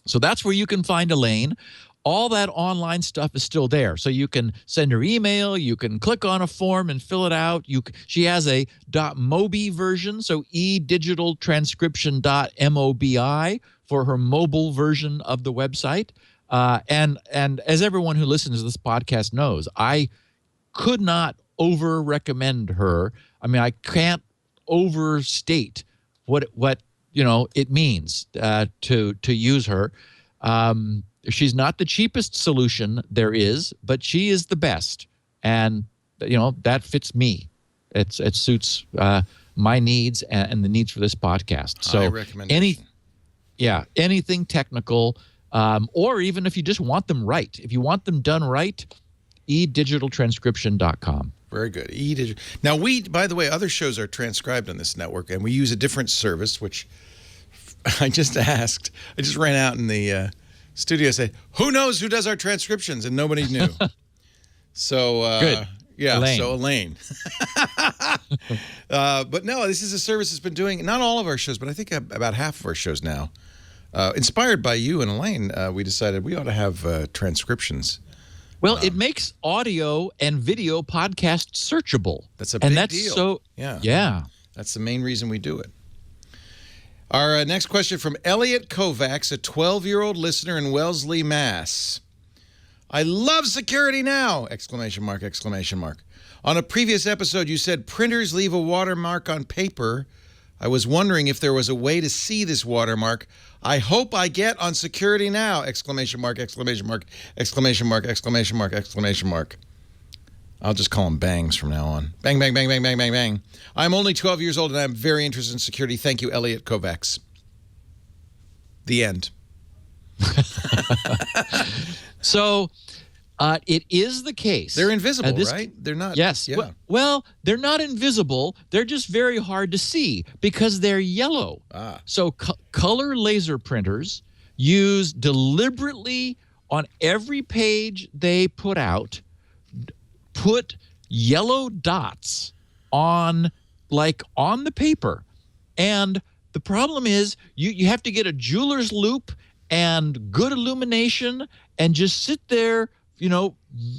So that's where you can find Elaine. All that online stuff is still there. So you can send her email, you can click on a form and fill it out. She has a .mobi version, so edigitaltranscription.mobi for her mobile version of the website. And as everyone who listens to this podcast knows, I could not over-recommend her. I mean, I can't overstate what it means to use her. She's not the cheapest solution there is, but she is the best, and that fits me. It suits my needs and the needs for this podcast. So I recommend anything technical, or even if you just want them right, if you want them done right, edigitaltranscription.com. Very good. Now, by the way, other shows are transcribed on this network, and we use a different service, which I just asked. I just ran out in the studio, say, who knows who does our transcriptions? And nobody knew. So, good. Yeah, Elaine. So Elaine. But no, this is a service that's been doing, not all of our shows, but I think about half of our shows now. Inspired by you and Elaine, we decided we ought to have transcriptions. Well, it makes audio and video podcasts searchable. That's a big deal. So, yeah. That's the main reason we do it. Our next question from Elliot Kovacs, a 12-year-old listener in Wellesley, Mass. I love security now! Exclamation mark, exclamation mark. On a previous episode, you said printers leave a watermark on paper. I was wondering if there was a way to see this watermark. I hope I get on security now! Exclamation mark, exclamation mark, exclamation mark, exclamation mark, exclamation mark. I'll just call them bangs from now on. Bang, bang, bang, bang, bang, bang, bang. I'm only 12 years old and I'm very interested in security. Thank you, Elliot Kovacs. The end. So it is the case. They're invisible, right? They're not. Yes. Yeah. Well, they're not invisible. They're just very hard to see because they're yellow. So color laser printers use deliberately on every page they put out, put yellow dots on the paper. And the problem is you have to get a jeweler's loupe and good illumination and just sit there,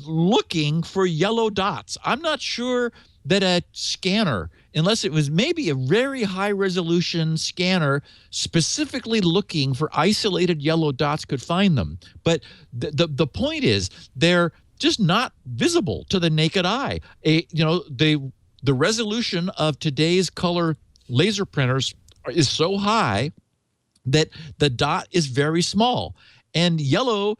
looking for yellow dots. I'm not sure that a scanner unless it was maybe a very high-resolution scanner specifically looking for isolated yellow dots could find them. But the point is they're just not visible to the naked eye. The resolution of today's color laser printers is so high that the dot is very small, and yellow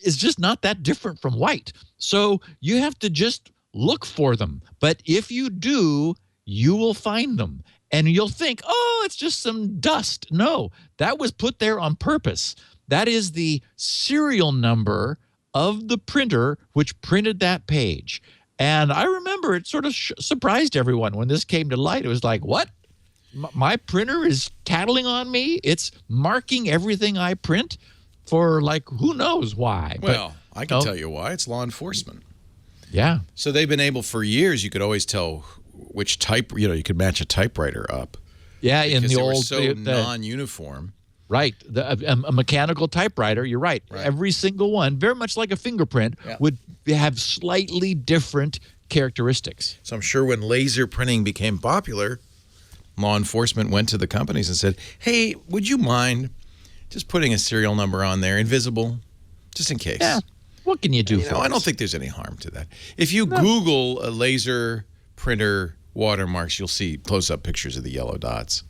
is just not that different from white. So you have to just look for them. But if you do, you will find them. And you'll think, oh, it's just some dust. No, that was put there on purpose. That is the serial number of the printer which printed that page. And I remember it sort of surprised everyone when this came to light. It was like, what? My printer is tattling on me? It's marking everything I print for, like, who knows why. Well, I can tell you why. It's law enforcement. Yeah. So they've been able for years, you could always tell which type, you could match a typewriter up. Yeah, in the old... Because they were so non-uniform. Right. A mechanical typewriter, you're right. Every single one, very much like a fingerprint, would have slightly different characteristics. So I'm sure when laser printing became popular, law enforcement went to the companies and said, hey, would you mind just putting a serial number on there, invisible, just in case? Yeah. What can you do for us? I don't think there's any harm to that. If you Google a laser printer watermarks, you'll see close-up pictures of the yellow dots.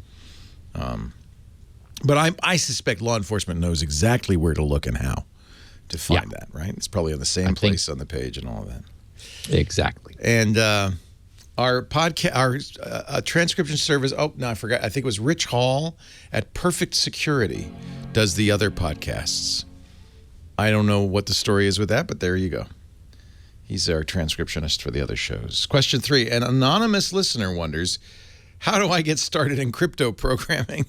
But I suspect law enforcement knows exactly where to look and how to find that, right? It's probably on the same place on the page and all of that. Exactly. And our podcast, our transcription service, oh, no, I forgot. I think it was Rich Hall at Perfect Security does the other podcasts. I don't know what the story is with that, but there you go. He's our transcriptionist for the other shows. Question 3, an anonymous listener wonders, how do I get started in crypto programming?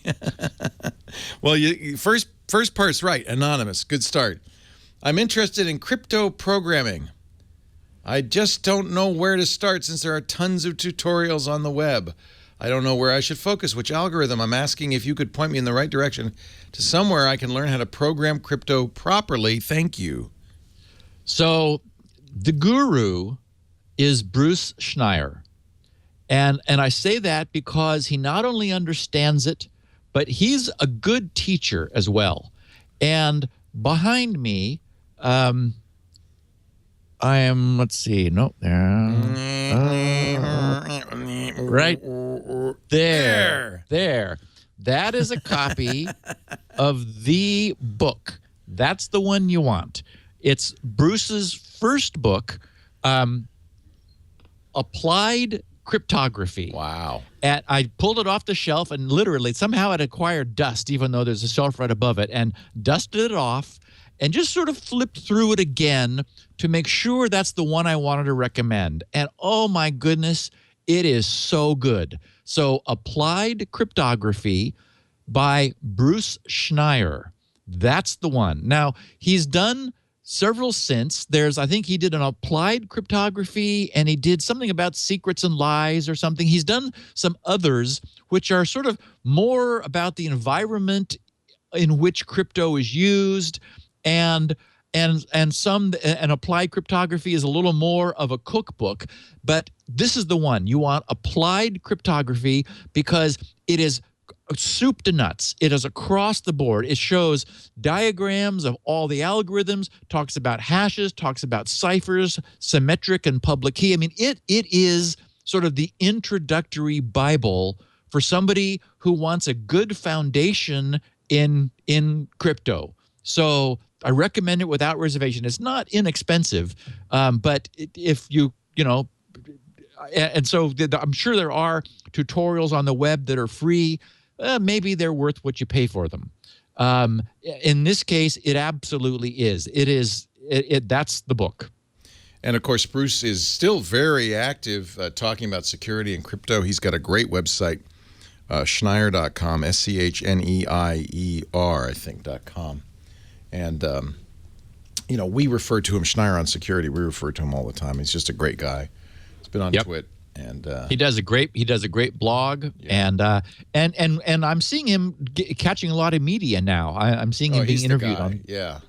Well, first part's right, anonymous, good start. I'm interested in crypto programming. I just don't know where to start since there are tons of tutorials on the web. I don't know where I should focus, which algorithm. I'm asking if you could point me in the right direction to somewhere I can learn how to program crypto properly. Thank you. So the guru is Bruce Schneier. And I say that because he not only understands it, but he's a good teacher as well. And behind me, I am, let's see, nope, right there. That is a copy of the book. That's the one you want. It's Bruce's first book, Applied Cryptography. Wow. I pulled it off the shelf and literally somehow it acquired dust, even though there's a shelf right above it, and dusted it off and just sort of flipped through it again to make sure that's the one I wanted to recommend. And oh my goodness, it is so good. So Applied Cryptography by Bruce Schneier. That's the one. Now, he's done several since. I think he did an Applied Cryptography, and he did something about secrets and lies or something. He's done some others which are sort of more about the environment in which crypto is used, and Applied Cryptography is a little more of a cookbook. But this is the one. You want Applied Cryptography because it is soup to nuts. It is across the board. It shows diagrams of all the algorithms, talks about hashes, talks about ciphers, symmetric and public key. I mean, it is sort of the introductory Bible for somebody who wants a good foundation in crypto. So I recommend it without reservation. It's not inexpensive, but if and so I'm sure there are tutorials on the web that are free. Maybe they're worth what you pay for them. In this case, it absolutely is. That's the book. And, of course, Bruce is still very active talking about security and crypto. He's got a great website, Schneier.com, Schneier, I think, .com. And, we refer to him, Schneier on security. We refer to him all the time. He's just a great guy. He's been on Twit. And he does a great blog, and I'm seeing him catching a lot of media now. I'm seeing him being interviewed on. Yeah.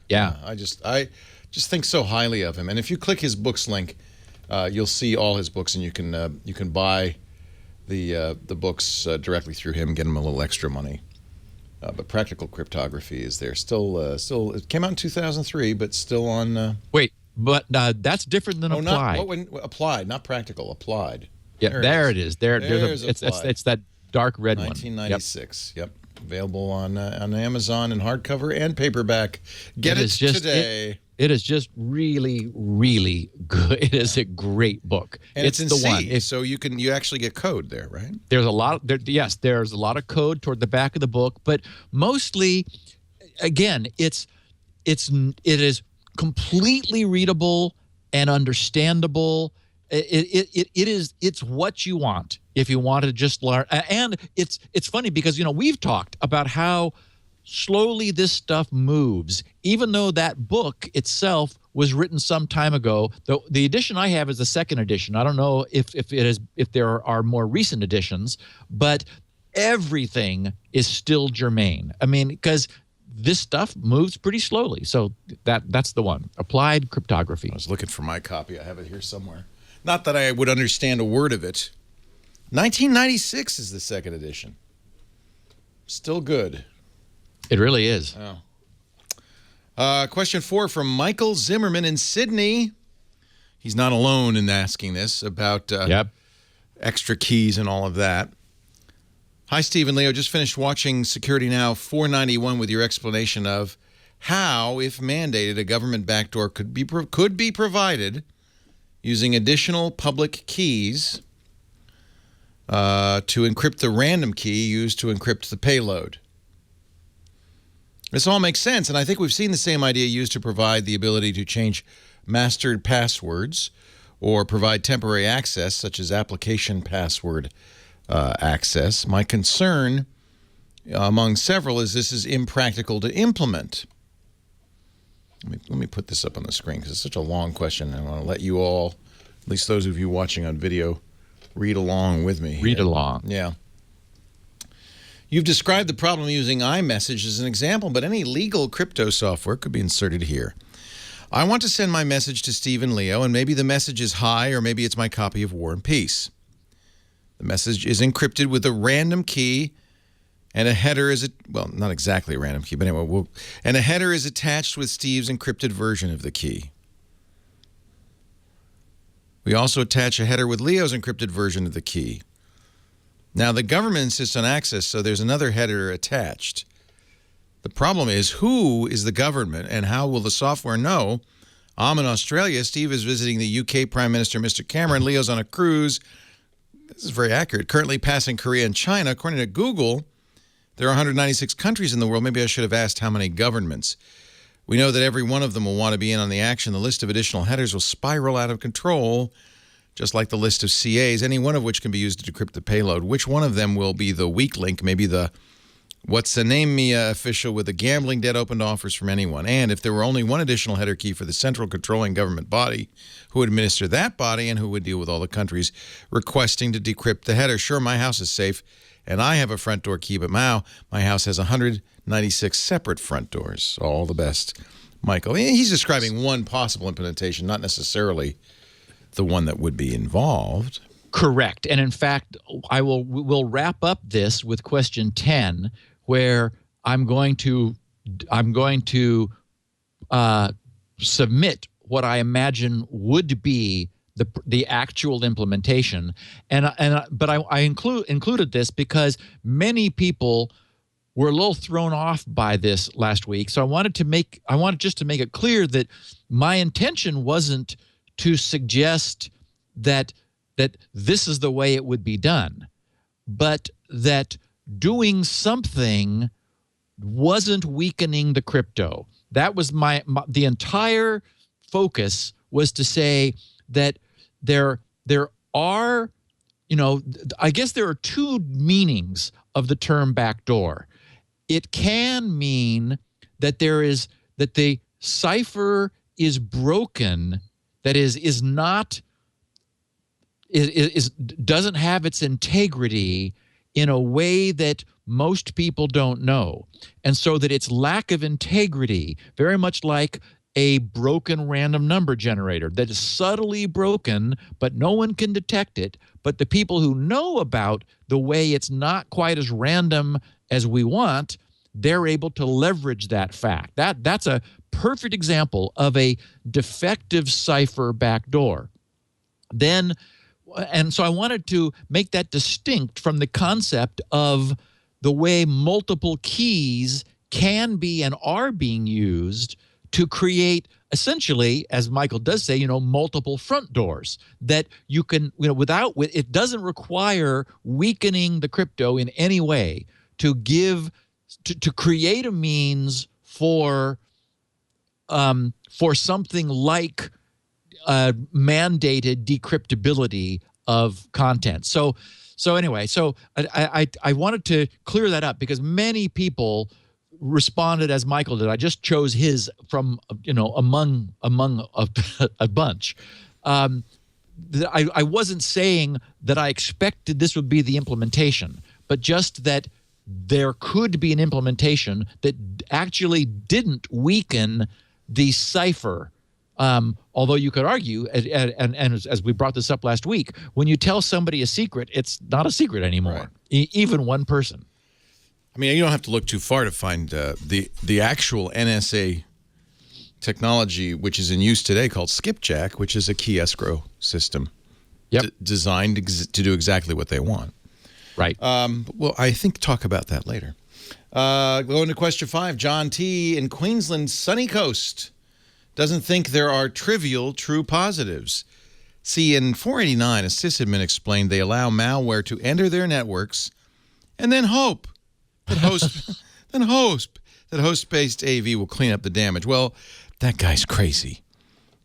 I just think so highly of him. And if you click his books link, you'll see all his books, and you can buy the books directly through him, get him a little extra money. But Practical Cryptography is there. Still, it came out in 2003, but still on... Wait, but that's different than Applied. Applied, not Practical, Applied. Yeah, there it is. It's that dark red 1996, yep. Available on Amazon in hardcover and paperback. Get it today. It is just really, really good. It is a great book. And it's in the C, so you actually get code there, right? There's a lot. There's a lot of code toward the back of the book, but mostly, again, it is completely readable and understandable. It's what you want if you want to just learn. And it's funny because we've talked about how slowly this stuff moves, even though that book itself was written some time ago. The edition I have is the second edition. I don't know if there are more recent editions, but everything is still germane. I mean, because this stuff moves pretty slowly. So that's the one. Applied Cryptography. I was looking for my copy. I have it here somewhere. Not that I would understand a word of it. 1996 is the second edition. Still good. It really is. Oh. Question 4 from Michael Zimmerman in Sydney. He's not alone in asking this about extra keys and all of that. Hi, Steve and Leo. Just finished watching Security Now 491 with your explanation of how, if mandated, a government backdoor could be provided using additional public keys to encrypt the random key used to encrypt the payload. This all makes sense, and I think we've seen the same idea used to provide the ability to change mastered passwords or provide temporary access, such as application password access. My concern, among several, is this is impractical to implement. Let me put this up on the screen because it's such a long question. I want to let you all, at least those of you watching on video, read along with me. Read along. Yeah. You've described the problem using iMessage as an example, but any legal crypto software could be inserted here. I want to send my message to Steve and Leo, and maybe the message is hi, or maybe it's my copy of War and Peace. The message is encrypted with a random key, and a header is, well, not exactly a random key, but anyway, and a header is attached with Steve's encrypted version of the key. We also attach a header with Leo's encrypted version of the key. Now, the government insists on access, so there's another header attached. The problem is, who is the government, and how will the software know? I'm in Australia. Steve is visiting the UK Prime Minister, Mr. Cameron. Leo's on a cruise. This is very accurate. Currently passing Korea and China. According to Google, there are 196 countries in the world. Maybe I should have asked how many governments. We know that every one of them will want to be in on the action. The list of additional headers will spiral out of control, just like the list of CAs, any one of which can be used to decrypt the payload. Which one of them will be the weak link? Maybe the what's the name me official with a gambling debt open to offers from anyone. And if there were only one additional header key for the central controlling government body, who would administer that body and who would deal with all the countries requesting to decrypt the header? Sure, my house is safe, and I have a front door key, but my house has 196 separate front doors. All the best, Michael. He's describing one possible implementation, not necessarily the one that would be involved. Correct. And in fact, we'll wrap up this with question 10, where I'm going to submit what I imagine would be the actual implementation. But I included this because many people were a little thrown off by this last week. So I wanted just to make it clear that my intention wasn't to suggest that this is the way it would be done, but that doing something wasn't weakening the crypto. That was the entire focus, was to say that there are, I guess there are two meanings of the term backdoor. It can mean that the cipher is broken, that doesn't have its integrity in a way that most people don't know. And so that its lack of integrity, very much like a broken random number generator that is subtly broken, but no one can detect it, but the people who know about the way it's not quite as random as we want, they're able to leverage that fact. That's a perfect example of a defective cipher backdoor. And so I wanted to make that distinct from the concept of the way multiple keys can be and are being used to create, essentially, as Michael does say, multiple front doors that you can, it doesn't require weakening the crypto in any way to create a means for something like mandated decryptability of content. So anyway, I wanted to clear that up because many people responded as Michael did. I just chose his from among a bunch. I wasn't saying that I expected this would be the implementation, but just that there could be an implementation that actually didn't weaken the cipher. Although you could argue, and as we brought this up last week, when you tell somebody a secret, it's not a secret anymore, right. Even one person. I mean, you don't have to look too far to find the actual NSA technology, which is in use today, called Skipjack, which is a key escrow system designed to do exactly what they want. Right. Well, I think talk about that later. Going to question 5, John T. in Queensland's sunny coast doesn't think there are trivial true positives. See, in 489, a sysadmin explained they allow malware to enter their networks and then hope that host-based AV will clean up the damage. Well, that guy's crazy.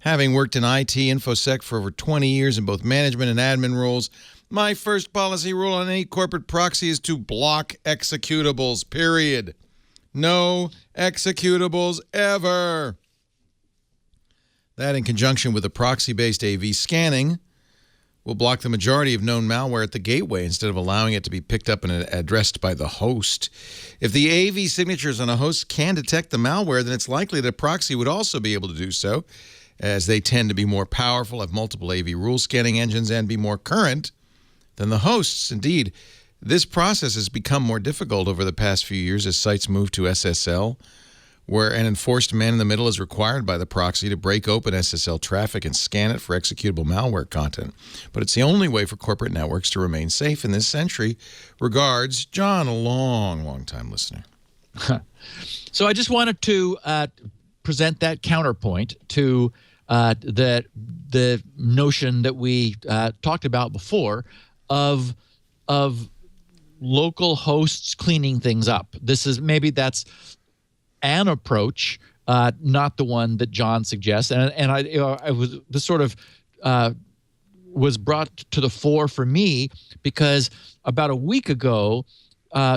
Having worked in IT InfoSec for over 20 years in both management and admin roles, my first policy rule on any corporate proxy is to block executables, period. No executables ever. That, in conjunction with the proxy-based AV scanning, will block the majority of known malware at the gateway instead of allowing it to be picked up and addressed by the host. If the AV signatures on a host can detect the malware, then it's likely that a proxy would also be able to do so, as they tend to be more powerful, have multiple AV rule scanning engines, and be more current than the hosts. Indeed, this process has become more difficult over the past few years as sites move to SSL, where an enforced man-in-the-middle is required by the proxy to break open SSL traffic and scan it for executable malware content. But it's the only way for corporate networks to remain safe in this century. Regards, John, a long time listener. So I just wanted to present that counterpoint to the notion that we talked about before of local hosts cleaning things up. That's an approach, not the one that John suggests, and I was this sort of was brought to the fore for me because about a week ago,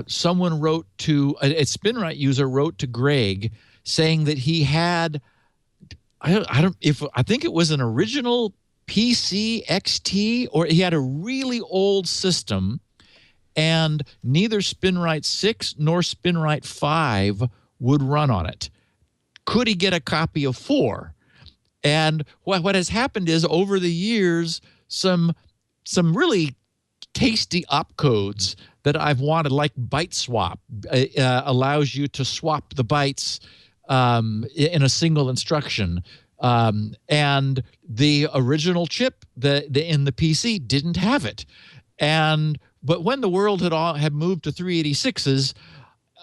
someone wrote to a SpinRite user wrote to Greg saying that he had I think it was an original PC XT, or he had a really old system, and neither SpinRite 6 nor SpinRite 5 would run on it. Could he get a copy of 4? And what has happened is over the years, some really tasty opcodes that I've wanted, like byte swap, allows you to swap the bytes in a single instruction. And the original chip in the PC didn't have it. But when the world had moved to 386s,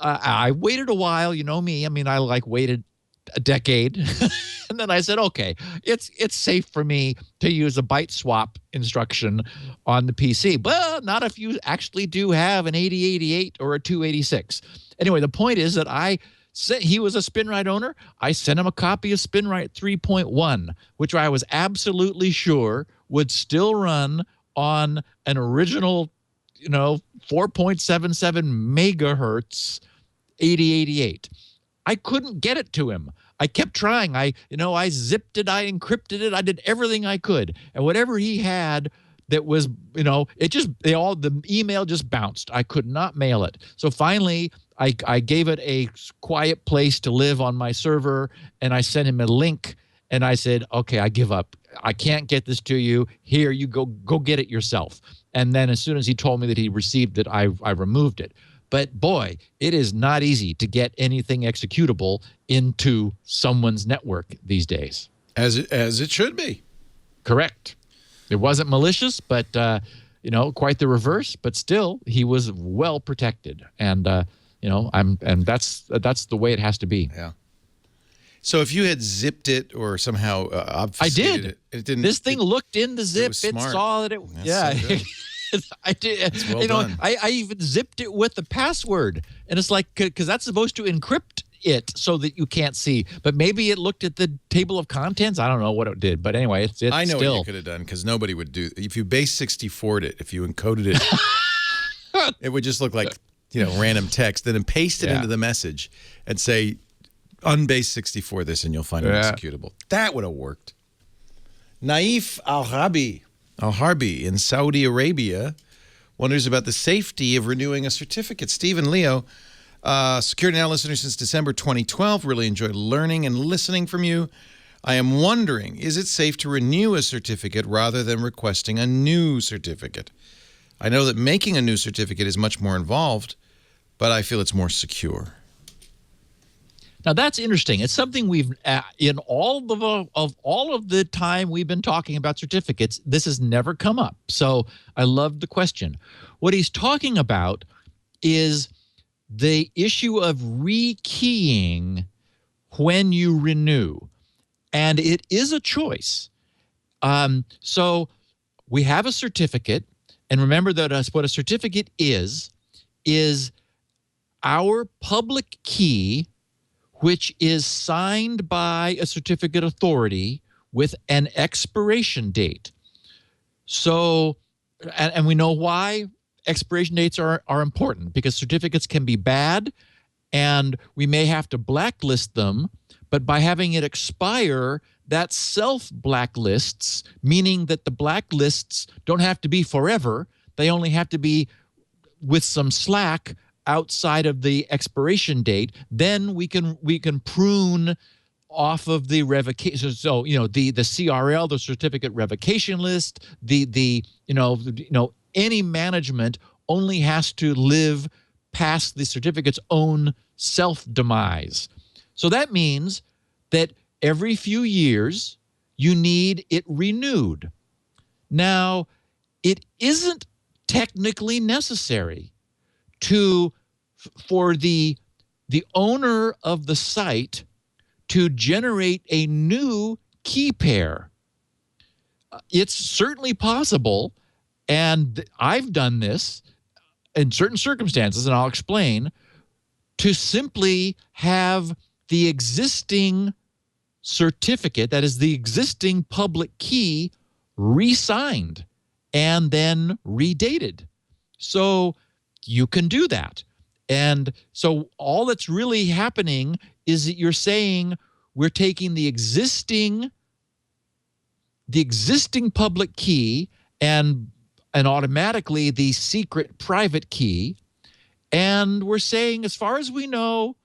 I waited a while, you know me. I mean, I waited a decade, and then I said, okay, it's safe for me to use a byte swap instruction on the PC. But not if you actually do have an 8088 or a 286. Anyway, the point is that he was a SpinRite owner. I sent him a copy of SpinRite 3.1, which I was absolutely sure would still run on an original, 4.77 megahertz 8088. I couldn't get it to him. I kept trying. I zipped it, I encrypted it, I did everything I could. And whatever he had that was, the email just bounced. I could not mail it. So finally, I gave it a quiet place to live on my server, and I sent him a link, and I said, okay, I give up. I can't get this to you. Here, you go get it yourself. And then as soon as he told me that he received it, I removed it. But boy, it is not easy to get anything executable into someone's network these days. As it should be. Correct. It wasn't malicious, but quite the reverse. But still, he was well protected, and that's the way it has to be. Yeah. So if you had zipped it or somehow obfuscated I did. it didn't. This thing looked in the zip. was It smart. saw that it. That's so good. I did. It's well done. I even zipped it with the password, and it's like because that's supposed to encrypt it so that you can't see. But maybe it looked at the table of contents. I don't know what it did, but anyway, it's I know still. what you could have done because nobody would do. If you base 64'd it, if you encoded it, it would just look like random text. Then paste it into the message and say unbase 64 this, and you'll find it executable. That would have worked. Naif Al-Harbi in Saudi Arabia wonders about the safety of renewing a certificate. Steve and Leo, Security Now listener since December 2012, really enjoyed learning and listening from you. I am wondering, is it safe to renew a certificate rather than requesting a new certificate? I know that making a new certificate is much more involved, but I feel it's more secure. Now that's interesting. It's something we've in all of the time we've been talking about certificates, this has never come up. So I love the question. What he's talking about is the issue of rekeying when you renew, and it is a choice. So we have a certificate, and remember that what a certificate is our public key, which is signed by a certificate authority with an expiration date. So, and we know why expiration dates are important, because certificates can be bad and we may have to blacklist them, but by having it expire, that self-blacklists, meaning that the blacklists don't have to be forever, they only have to be with some slack outside of the expiration date. Then we can prune off of the revocation. So the CRL, the certificate revocation list, any management only has to live past the certificate's own self-demise. So that means that every few years you need it renewed. Now, it isn't technically necessary for the owner of the site to generate a new key pair. It's certainly possible, and I've done this in certain circumstances, and I'll explain, to simply have the existing certificate, that is the existing public key, re-signed and then redated. So you can do that. And so all that's really happening is that you're saying we're taking the existing public key and automatically the secret private key, and we're saying, as far as we know,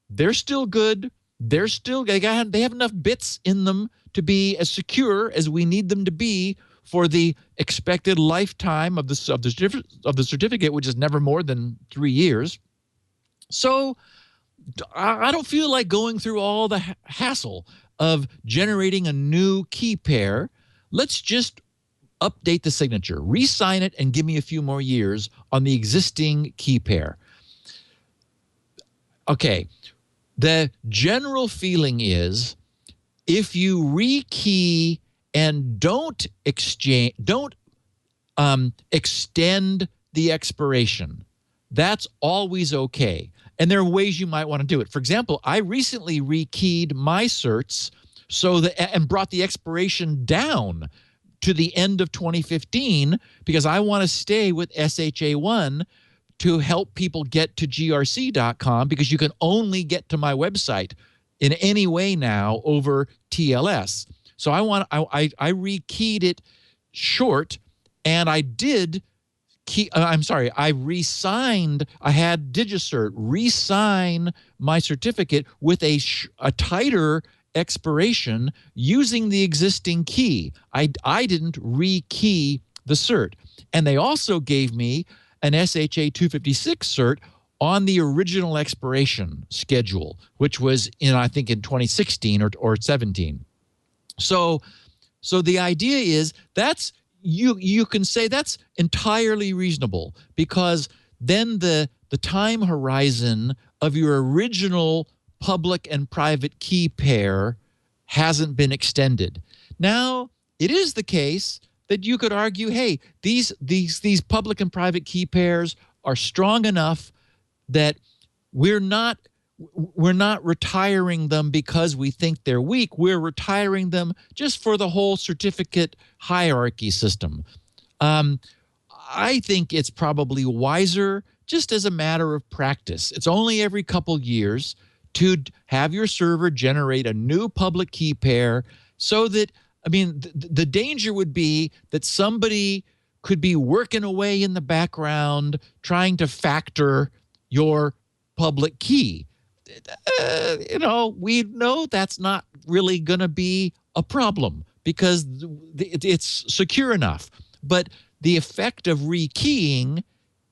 they're still good. They have enough bits in them to be as secure as we need them to be for the expected lifetime of the certificate, which is never more than 3 years. So I don't feel like going through all the hassle of generating a new key pair. Let's just update the signature, re-sign it, and give me a few more years on the existing key pair. Okay, the general feeling is if you rekey and don't extend the expiration, that's always okay. And there are ways you might want to do it. For example, I recently rekeyed my certs and brought the expiration down to the end of 2015 because I want to stay with SHA-1 to help people get to grc.com, because you can only get to my website in any way now over TLS. So I rekeyed it short, and I did I re-signed. I had DigiCert re-sign my certificate with a tighter expiration using the existing key. I didn't rekey the cert. And they also gave me an SHA 256 cert on the original expiration schedule, which was I think in 2016 or 17. So the idea is you can say that's entirely reasonable, because then the time horizon of your original public and private key pair hasn't been extended. Now, it is the case that you could argue, hey, these public and private key pairs are strong enough that we're not retiring them because we think they're weak. We're retiring them just for the whole certificate hierarchy system. I think it's probably wiser, just as a matter of practice. It's only every couple years to have your server generate a new public key pair, so that, the danger would be that somebody could be working away in the background trying to factor your public key. We know that's not really going to be a problem because it's secure enough. But the effect of rekeying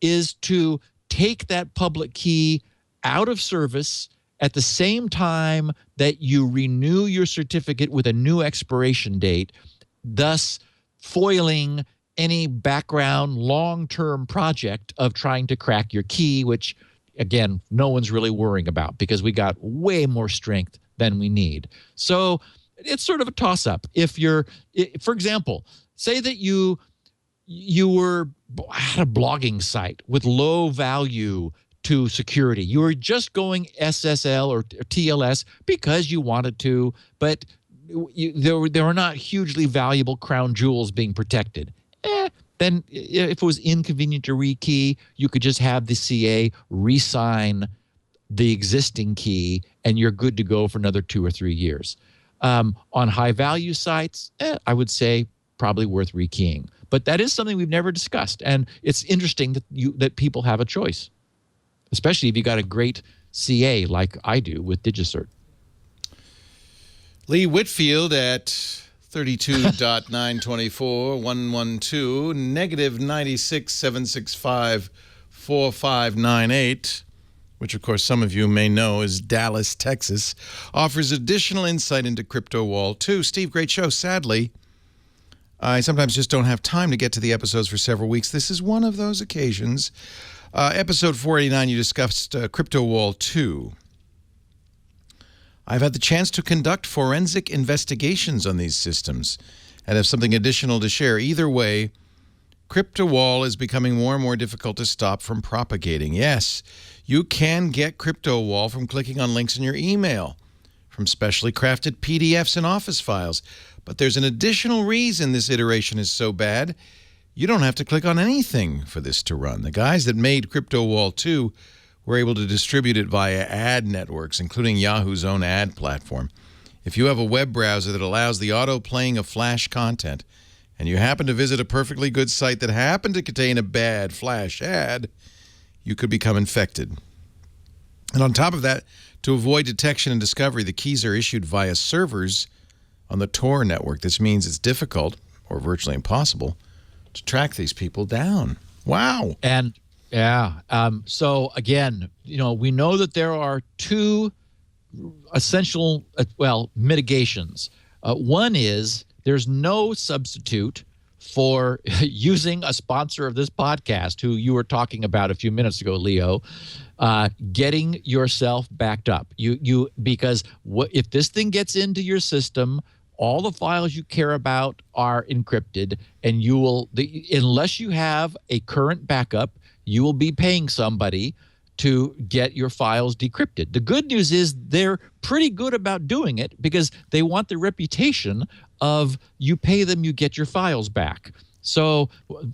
is to take that public key out of service at the same time that you renew your certificate with a new expiration date, thus foiling any background long-term project of trying to crack your key, which, again, no one's really worrying about because we got way more strength than we need. So it's sort of a toss-up. For example, say that you had a blogging site with low value to security. You were just going SSL or TLS because you wanted to, but there were not hugely valuable crown jewels being protected. Then if it was inconvenient to rekey, you could just have the CA re-sign the existing key, and you're good to go for another 2 or 3 years. On high-value sites, I would say probably worth rekeying. But that is something we've never discussed, and it's interesting that people have a choice, especially if you got a great CA like I do with DigiCert. Lee Whitfield at 32.924.112 negative 96.765.4598, which of course some of you may know is Dallas, Texas, offers additional insight into CryptoWall 2. Steve, great show. Sadly, I sometimes just don't have time to get to the episodes for several weeks. This is one of those occasions. Episode 489, you discussed CryptoWall 2. I've had the chance to conduct forensic investigations on these systems and have something additional to share. Either way, CryptoWall is becoming more and more difficult to stop from propagating. Yes, you can get CryptoWall from clicking on links in your email, from specially crafted PDFs and Office files. But there's an additional reason this iteration is so bad. You don't have to click on anything for this to run. The guys that made CryptoWall 2 were able to distribute it via ad networks, including Yahoo's own ad platform. If you have a web browser that allows the auto-playing of Flash content, and you happen to visit a perfectly good site that happened to contain a bad Flash ad, you could become infected. And on top of that, to avoid detection and discovery, the keys are issued via servers on the Tor network. This means it's difficult, or virtually impossible, to track these people down. Wow. And so again, we know that there are two essential, mitigations. One is there's no substitute for using a sponsor of this podcast, who you were talking about a few minutes ago, Leo, getting yourself backed up. Because if this thing gets into your system, all the files you care about are encrypted, and unless you have a current backup, you will be paying somebody to get your files decrypted. The good news is they're pretty good about doing it because they want the reputation of you pay them, you get your files back. So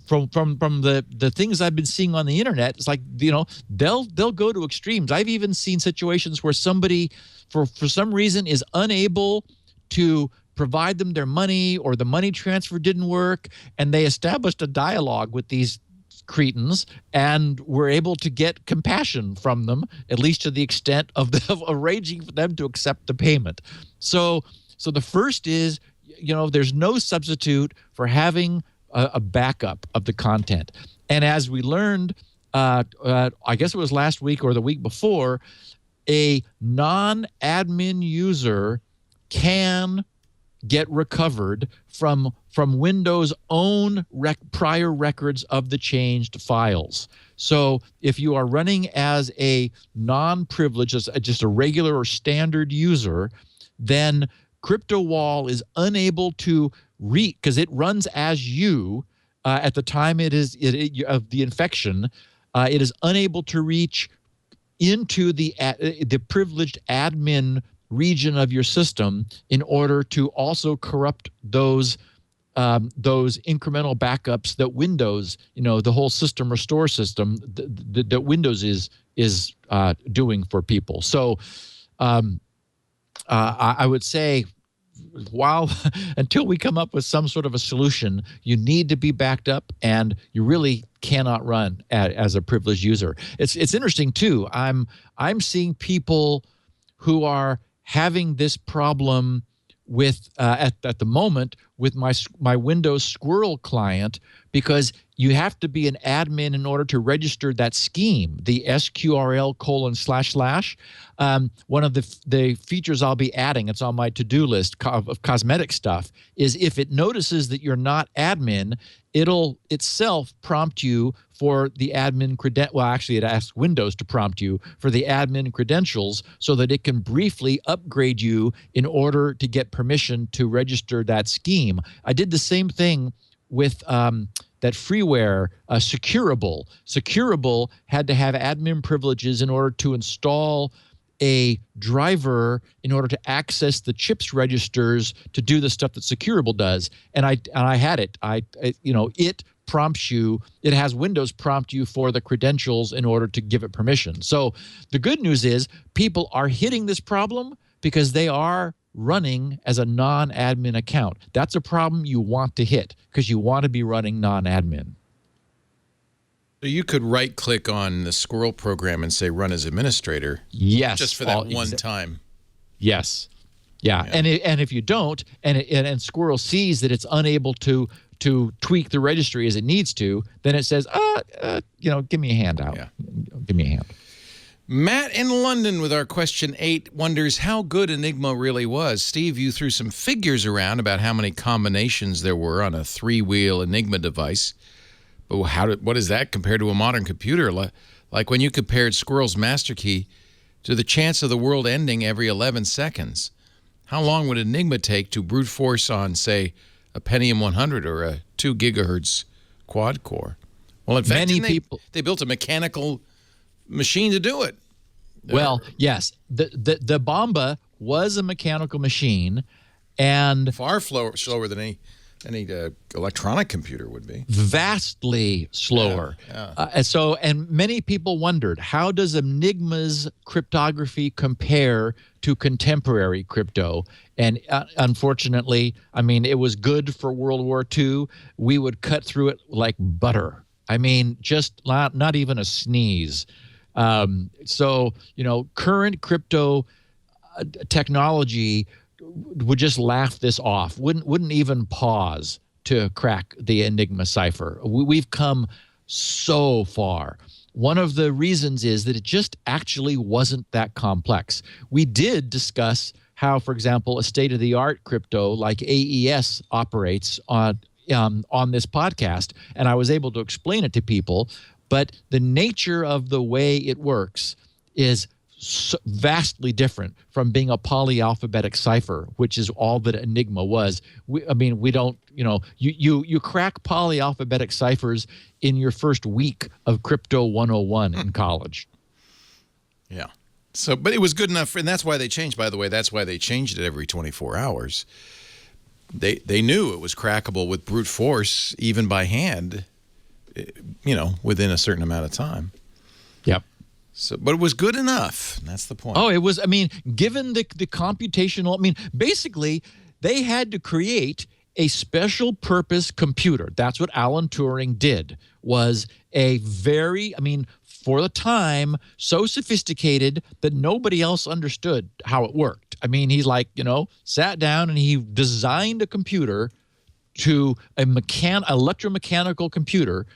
from the things I've been seeing on the internet, it's like, they'll go to extremes. I've even seen situations where somebody, for some reason, is unable to provide them their money, or the money transfer didn't work, and they established a dialogue with these cretins and were able to get compassion from them, at least to the extent of arranging for them to accept the payment. So the first is, there's no substitute for having a backup of the content. And as we learned, I guess it was last week or the week before, a non-admin user can get recovered from Windows' own prior records of the changed files. So if you are running as a non-privileged, just a regular or standard user, then CryptoWall is unable to because it runs as you at the time of the infection. It is unable to reach into the privileged admin region of your system in order to also corrupt those incremental backups that Windows, the whole system restore system that Windows is doing for people. So I would say, until we come up with some sort of a solution, you need to be backed up, and you really cannot run as a privileged user. It's interesting too. I'm seeing people who are having this problem with at the moment with my Windows Squirrel client, because you have to be an admin in order to register that scheme, the SQRL : //. One of the features I'll be adding, it's on my to-do list of cosmetic stuff, is if it notices that you're not admin, it'll itself prompt you for the admin well, actually, it asks Windows to prompt you for the admin credentials so that it can briefly upgrade you in order to get permission to register that scheme. I did the same thing with that freeware, Securable. Securable had to have admin privileges in order to install a driver in order to access the chips registers to do the stuff that Securable does. And I had it. It prompts you. It has Windows prompt you for the credentials in order to give it permission. So the good news is people are hitting this problem because they are running as a non-admin account. That's a problem you want to hit because you want to be running non-admin. So you could right-click on the Squirrel program and say "Run as administrator." Yes, just for that one time. Yes, yeah. And if you don't, and Squirrel sees that it's unable to tweak the registry as it needs to, then it says, give me a hand out. Yeah. Give me a hand. Matt in London with our question 8 wonders how good Enigma really was. Steve, you threw some figures around about how many combinations there were on a 3-wheel Enigma device. But what does that compare to a modern computer? Like when you compared Squirrel's master key to the chance of the world ending every 11 seconds. How long would Enigma take to brute force on, say, a Pentium 100 or a 2 gigahertz quad core? Well, in fact, they built a mechanical machine to do it. Well, yes, the Bomba was a mechanical machine, and far slower than any electronic computer would be. Vastly slower. Yeah. And many people wondered, how does Enigma's cryptography compare to contemporary crypto? And unfortunately, I mean, it was good for World War II. We would cut through it like butter. I mean, just not even a sneeze. Current crypto technology would just laugh this off, wouldn't even pause to crack the Enigma cipher. We've come so far. One of the reasons is that it just actually wasn't that complex. We did discuss how, for example, a state-of-the-art crypto like AES operates on this podcast, and I was able to explain it to people. But the nature of the way it works is vastly different from being a polyalphabetic cipher, which is all that Enigma was. We don't, you crack polyalphabetic ciphers in your first week of Crypto 101 in college. Yeah. So, but it was good enough, and that's why they changed, by the way, that's why they changed it every 24 hours. They knew it was crackable with brute force, even by hand, within a certain amount of time. Yep. So, but it was good enough. That's the point. Oh, it was, given the computational, basically, they had to create a special purpose computer. That's what Alan Turing did, was a very, I mean, for the time, so sophisticated that nobody else understood how it worked. I mean, he's like, sat down and he designed a computer to electromechanical computer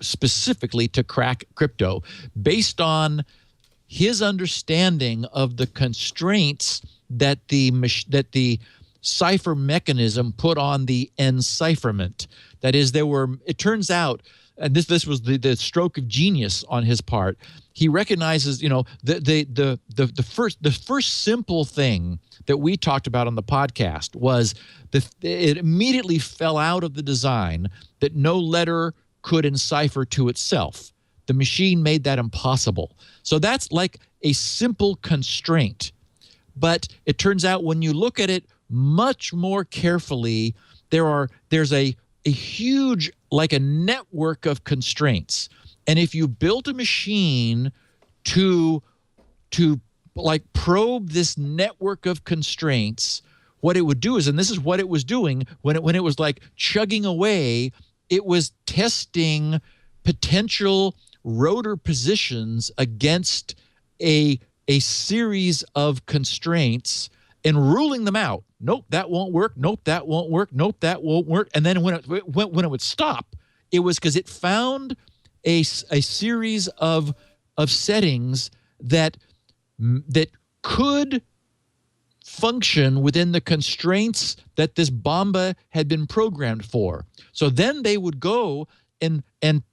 specifically to crack crypto based on his understanding of the constraints that the cipher mechanism put on the encipherment. That is, it turns out, and this was the stroke of genius on his part. He recognizes, the first simple thing that we talked about on the podcast was it immediately fell out of the design that no letter could encipher to itself. The machine made that impossible. So that's like a simple constraint. But it turns out when you look at it much more carefully, there's a huge, like a network of constraints. And if you built a machine to like probe this network of constraints, what it would do is, and this is what it was doing when it was like chugging away, it was testing potential rotor positions against a series of constraints and ruling them out. Nope, that won't work. Nope, that won't work. Nope, that won't work. And then when it would stop, it was because it found a series of settings that could function within the constraints that this Bomba had been programmed for. So then they would go and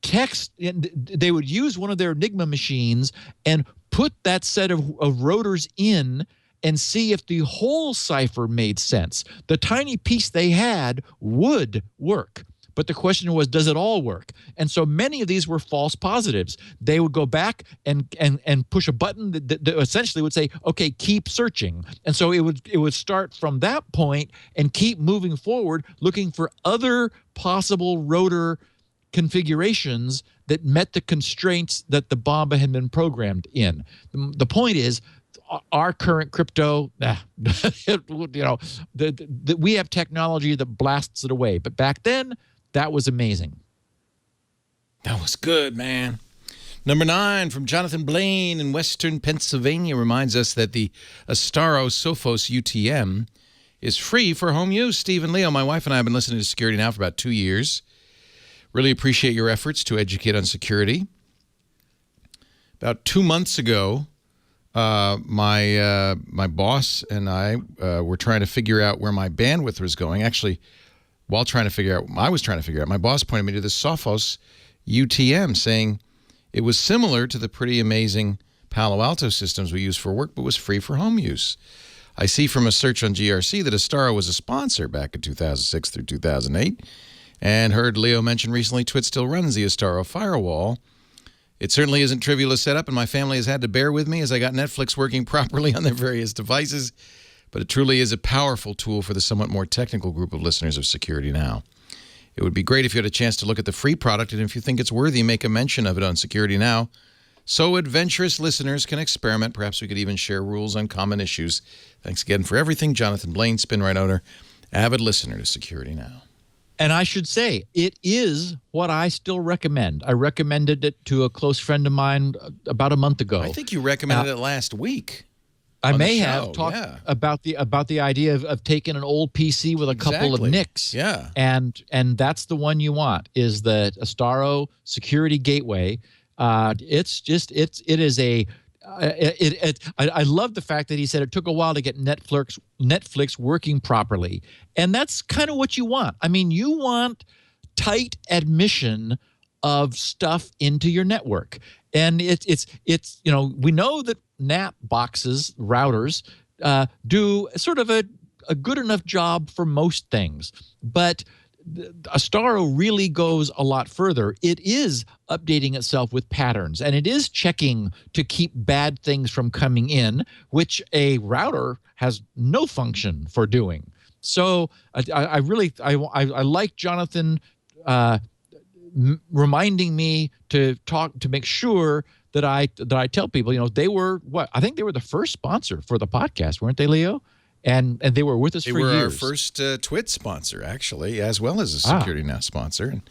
text, and they would use one of their Enigma machines and put that set of rotors in and see if the whole cipher made sense. The tiny piece they had would work. But the question was, does it all work? And so many of these were false positives. They would go back and push a button that essentially would say, okay, keep searching. And so it would start from that point and keep moving forward, looking for other possible rotor configurations that met the constraints that the Bomba had been programmed in. The point is, our current crypto, we have technology that blasts it away. But back then, that was amazing. That was good, man. Number 9 from Jonathan Blaine in Western Pennsylvania reminds us that the Astaro Sophos UTM is free for home use. Steve and Leo, my wife and I have been listening to Security Now for about 2 years. Really appreciate your efforts to educate on security. About 2 months ago, my boss and I were trying to figure out where my bandwidth was going. Actually, I was trying to figure out, my boss pointed me to the Sophos UTM, saying it was similar to the pretty amazing Palo Alto systems we use for work, but was free for home use. I see from a search on GRC that Astaro was a sponsor back in 2006 through 2008, and heard Leo mention recently Twit still runs the Astaro firewall. It certainly isn't trivial to set up, and my family has had to bear with me as I got Netflix working properly on their various devices, but it truly is a powerful tool for the somewhat more technical group of listeners of Security Now. It would be great if you had a chance to look at the free product, and if you think it's worthy, make a mention of it on Security Now, so adventurous listeners can experiment. Perhaps we could even share rules on common issues. Thanks again for everything, Jonathan Blaine, SpinRite owner, avid listener to Security Now. And I should say, it is what I still recommend. I recommended it to a close friend of mine about a month ago. I think you recommended it last week. I may have talked about the idea of taking an old PC with a couple of nicks. Yeah. And that's the one you want, is the Astaro Security Gateway. I love the fact that he said it took a while to get Netflix working properly. And that's kind of what you want. I mean, you want tight admission of stuff into your network. And it's we know that NAT boxes, routers, do sort of a good enough job for most things. But Astaro really goes a lot further. It is updating itself with patterns, and it is checking to keep bad things from coming in, which a router has no function for doing. So I like Jonathan reminding me to make sure that I tell people, they were I think they were the first sponsor for the podcast, weren't they, Leo? and they were with us They for were years. our first TWIT sponsor, actually, as well as a Security Now sponsor.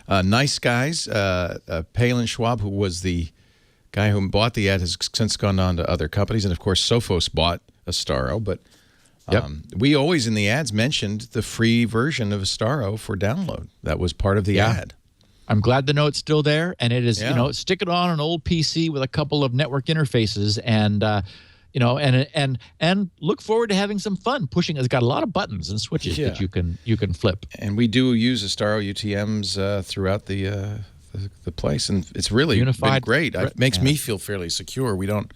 And nice guys. Palin Schwab, who was the guy who bought the ad, has since gone on to other companies. And, of course, Sophos bought Astaro. But we always in the ads mentioned the free version of Astaro for download. That was part of the ad. I'm glad to know it's still there, and it is, stick it on an old PC with a couple of network interfaces, and and look forward to having some fun pushing. It's got a lot of buttons and switches that you can flip. And we do use Astaro UTMs throughout the place, and it's really been great. It makes me feel fairly secure. We don't,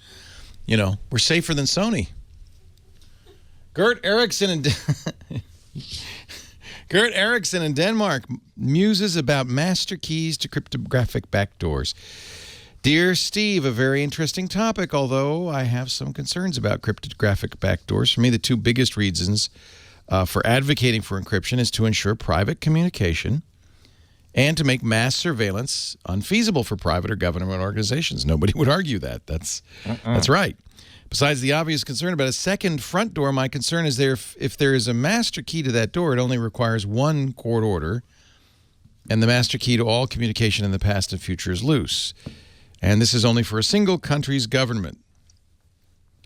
we're safer than Sony. Gert Eriksson in Denmark muses about master keys to cryptographic backdoors. Dear Steve, a very interesting topic, although I have some concerns about cryptographic backdoors. For me, the two biggest reasons for advocating for encryption is to ensure private communication and to make mass surveillance unfeasible for private or government organizations. Nobody would argue that. That's right. Besides the obvious concern about a second front door, my concern is if there is a master key to that door, it only requires one court order, and the master key to all communication in the past and future is loose. And this is only for a single country's government.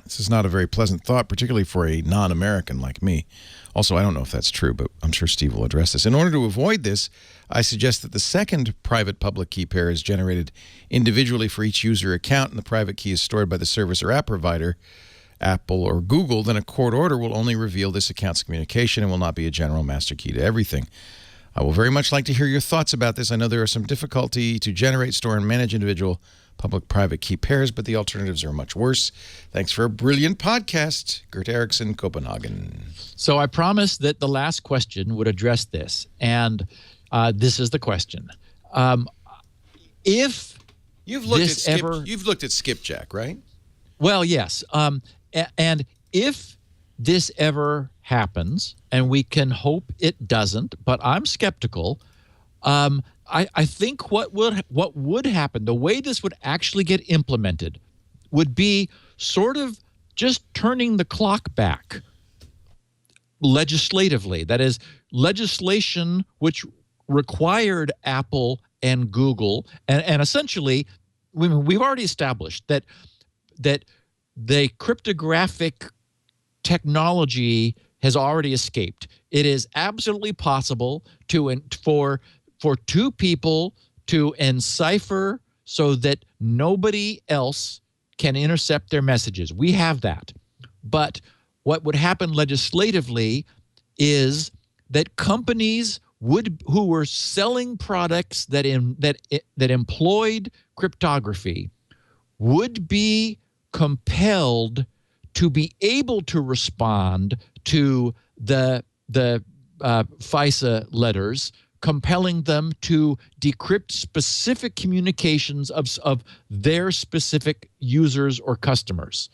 This is not a very pleasant thought, particularly for a non-American like me. Also, I don't know if that's true, but I'm sure Steve will address this. In order to avoid this, I suggest that the second private-public key pair is generated individually for each user account, and the private key is stored by the service or app provider, Apple or Google. Then a court order will only reveal this account's communication and will not be a general master key to everything. I will very much like to hear your thoughts about this. I know there is some difficulty to generate, store, and manage individual public-private key pairs, but the alternatives are much worse. Thanks for a brilliant podcast. Gert Eriksson, Copenhagen. So I promised that the last question would address this, and this is the question. If you've looked at Skipjack, right? Well, yes. And if this ever happens, and we can hope it doesn't, but I'm skeptical, I think what would happen, the way this would actually get implemented, would be sort of just turning the clock back legislatively. That is, legislation which required Apple and Google, and essentially, we've already established that the cryptographic technology has already escaped. It is absolutely possible for two people to encipher so that nobody else can intercept their messages. We have that. But what would happen legislatively is that companies who were selling products that employed cryptography would be compelled to be able to respond to the FISA letters, compelling them to decrypt specific communications of their specific users or customers.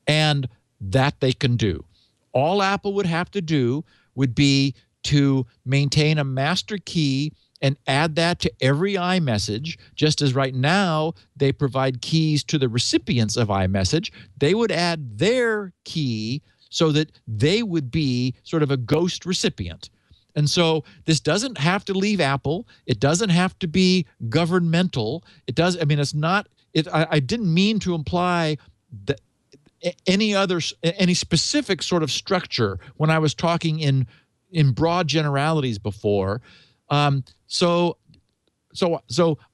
And that they can do. All Apple would have to do would be to maintain a master key and add that to every iMessage, just as right now they provide keys to the recipients of iMessage. They would add their key so that they would be sort of a ghost recipient. And so this doesn't have to leave Apple. It doesn't have to be governmental. It does. I mean, it's not. I didn't mean to imply that any specific sort of structure when I was talking in broad generalities before. So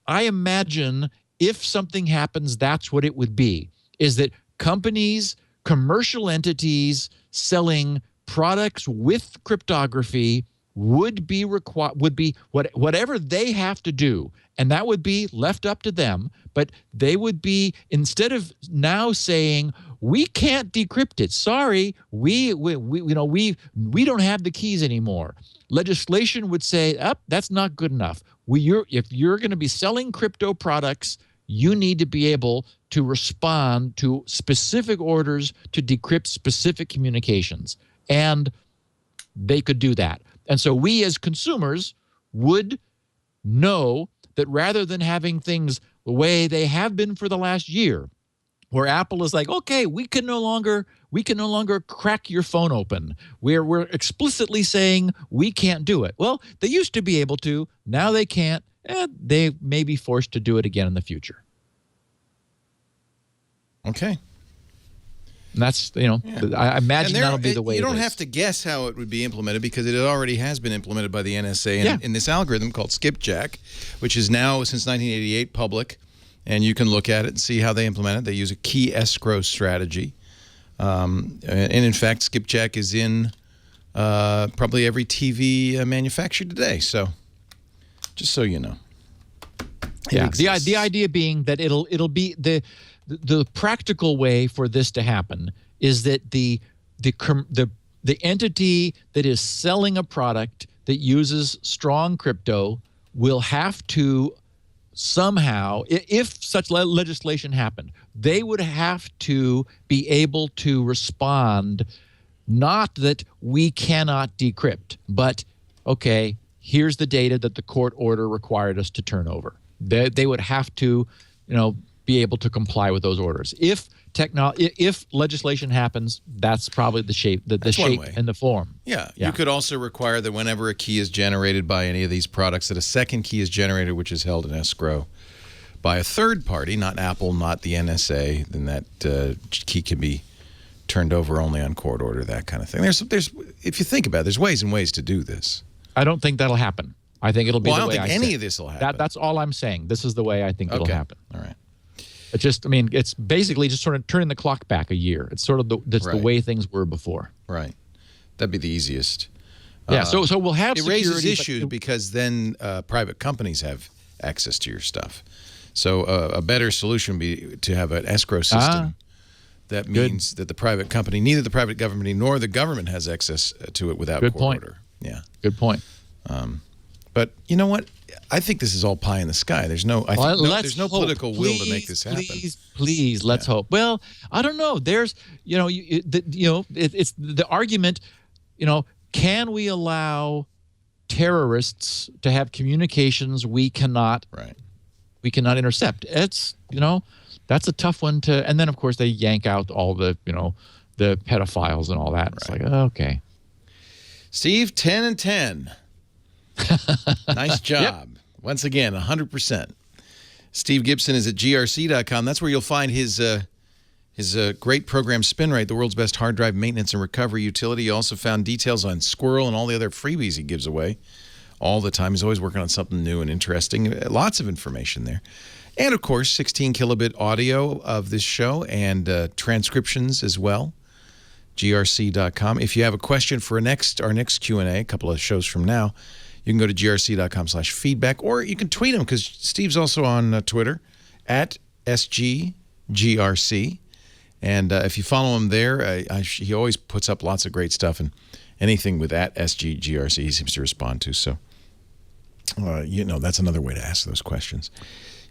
I imagine if something happens, that's what it would be, is that companies, commercial entities selling products with cryptography would be whatever they have to do, and that would be left up to them. But they would be, instead of now saying we can't decrypt it, sorry, we don't have the keys anymore. Legislation would say, that's not good enough. If you're going to be selling crypto products, you need to be able to respond to specific orders to decrypt specific communications, and they could do that. And so we as consumers would know that rather than having things the way they have been for the last year, where Apple is like, okay, we can no longer crack your phone open. We're explicitly saying we can't do it. Well, they used to be able to. Now they can't. And they may be forced to do it again in the future. Okay. And that's, I imagine that'll be the way you don't it is. have to guess how it would be implemented because it already has been implemented by the NSA in this algorithm called skipjack, which is now, since 1988, public. And you can look at it and see how they implement it. They use a key escrow strategy. And in fact, skipjack is in probably every TV manufactured today. So just so you know. Yeah, the idea being that it'll be the practical way for this to happen is that the entity that is selling a product that uses strong crypto will have to somehow, if such legislation happened, they would have to be able to respond, not that we cannot decrypt, but, okay, here's the data that the court order required us to turn over. They would have to, be able to comply with those orders. If legislation happens, that's probably the shape, the shape and the form. Yeah. You could also require that whenever a key is generated by any of these products, that a second key is generated, which is held in escrow by a third party, not Apple, not the NSA. Then that key can be turned over only on court order, that kind of thing. There's, if you think about it, there's ways and ways to do this. I don't think that'll happen. I think it'll be the way I don't think any of this will happen. That's all I'm saying. This is the way I think it'll happen. All right. It's just, it's basically just sort of turning the clock back a year. It's sort of the way things were before. Right. That'd be the easiest. Yeah. So we'll have security. It raises issues because then private companies have access to your stuff. So a better solution would be to have an escrow system. That means that the private company, neither the private company nor the government has access to it without court order. Yeah. Good point. But you know what? I think this is all pie in the sky. There's no political will to make this happen. Please, let's hope. Well, I don't know. There's, it's the argument, can we allow terrorists to have communications we cannot intercept? It's, that's a tough one to, and then of course they yank out all the, the pedophiles and all that. It's like, okay. Steve, 10 and 10. Nice job. Yep. Once again, 100%. Steve Gibson is at grc.com. That's where you'll find his great program, SpinRite, the world's best hard drive maintenance and recovery utility. You also found details on SQRL and all the other freebies he gives away all the time. He's always working on something new and interesting. Lots of information there. And, of course, 16 kilobit audio of this show and transcriptions as well. grc.com. If you have a question for our next Q&A, a couple of shows from now, you can go to grc.com/feedback, or you can tweet him because Steve's also on Twitter at SGGRC. And if you follow him there, he always puts up lots of great stuff, and anything with at SGGRC he seems to respond to. So, that's another way to ask those questions.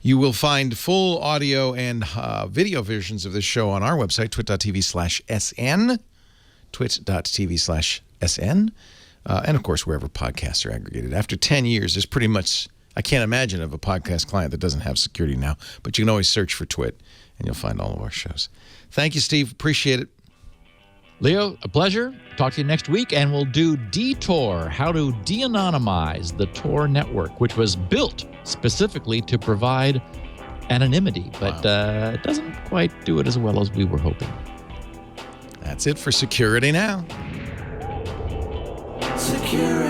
You will find full audio and video versions of this show on our website, twit.tv/SN, twit.tv/SN. And, of course, wherever podcasts are aggregated. After 10 years, there's pretty much, I can't imagine of a podcast client that doesn't have security now. But you can always search for Twit, and you'll find all of our shows. Thank you, Steve. Appreciate it. Leo, a pleasure. Talk to you next week, and we'll do DTOR, how to de-anonymize the Tor network, which was built specifically to provide anonymity, but it doesn't quite do it as well as we were hoping. That's it for Security Now. Security.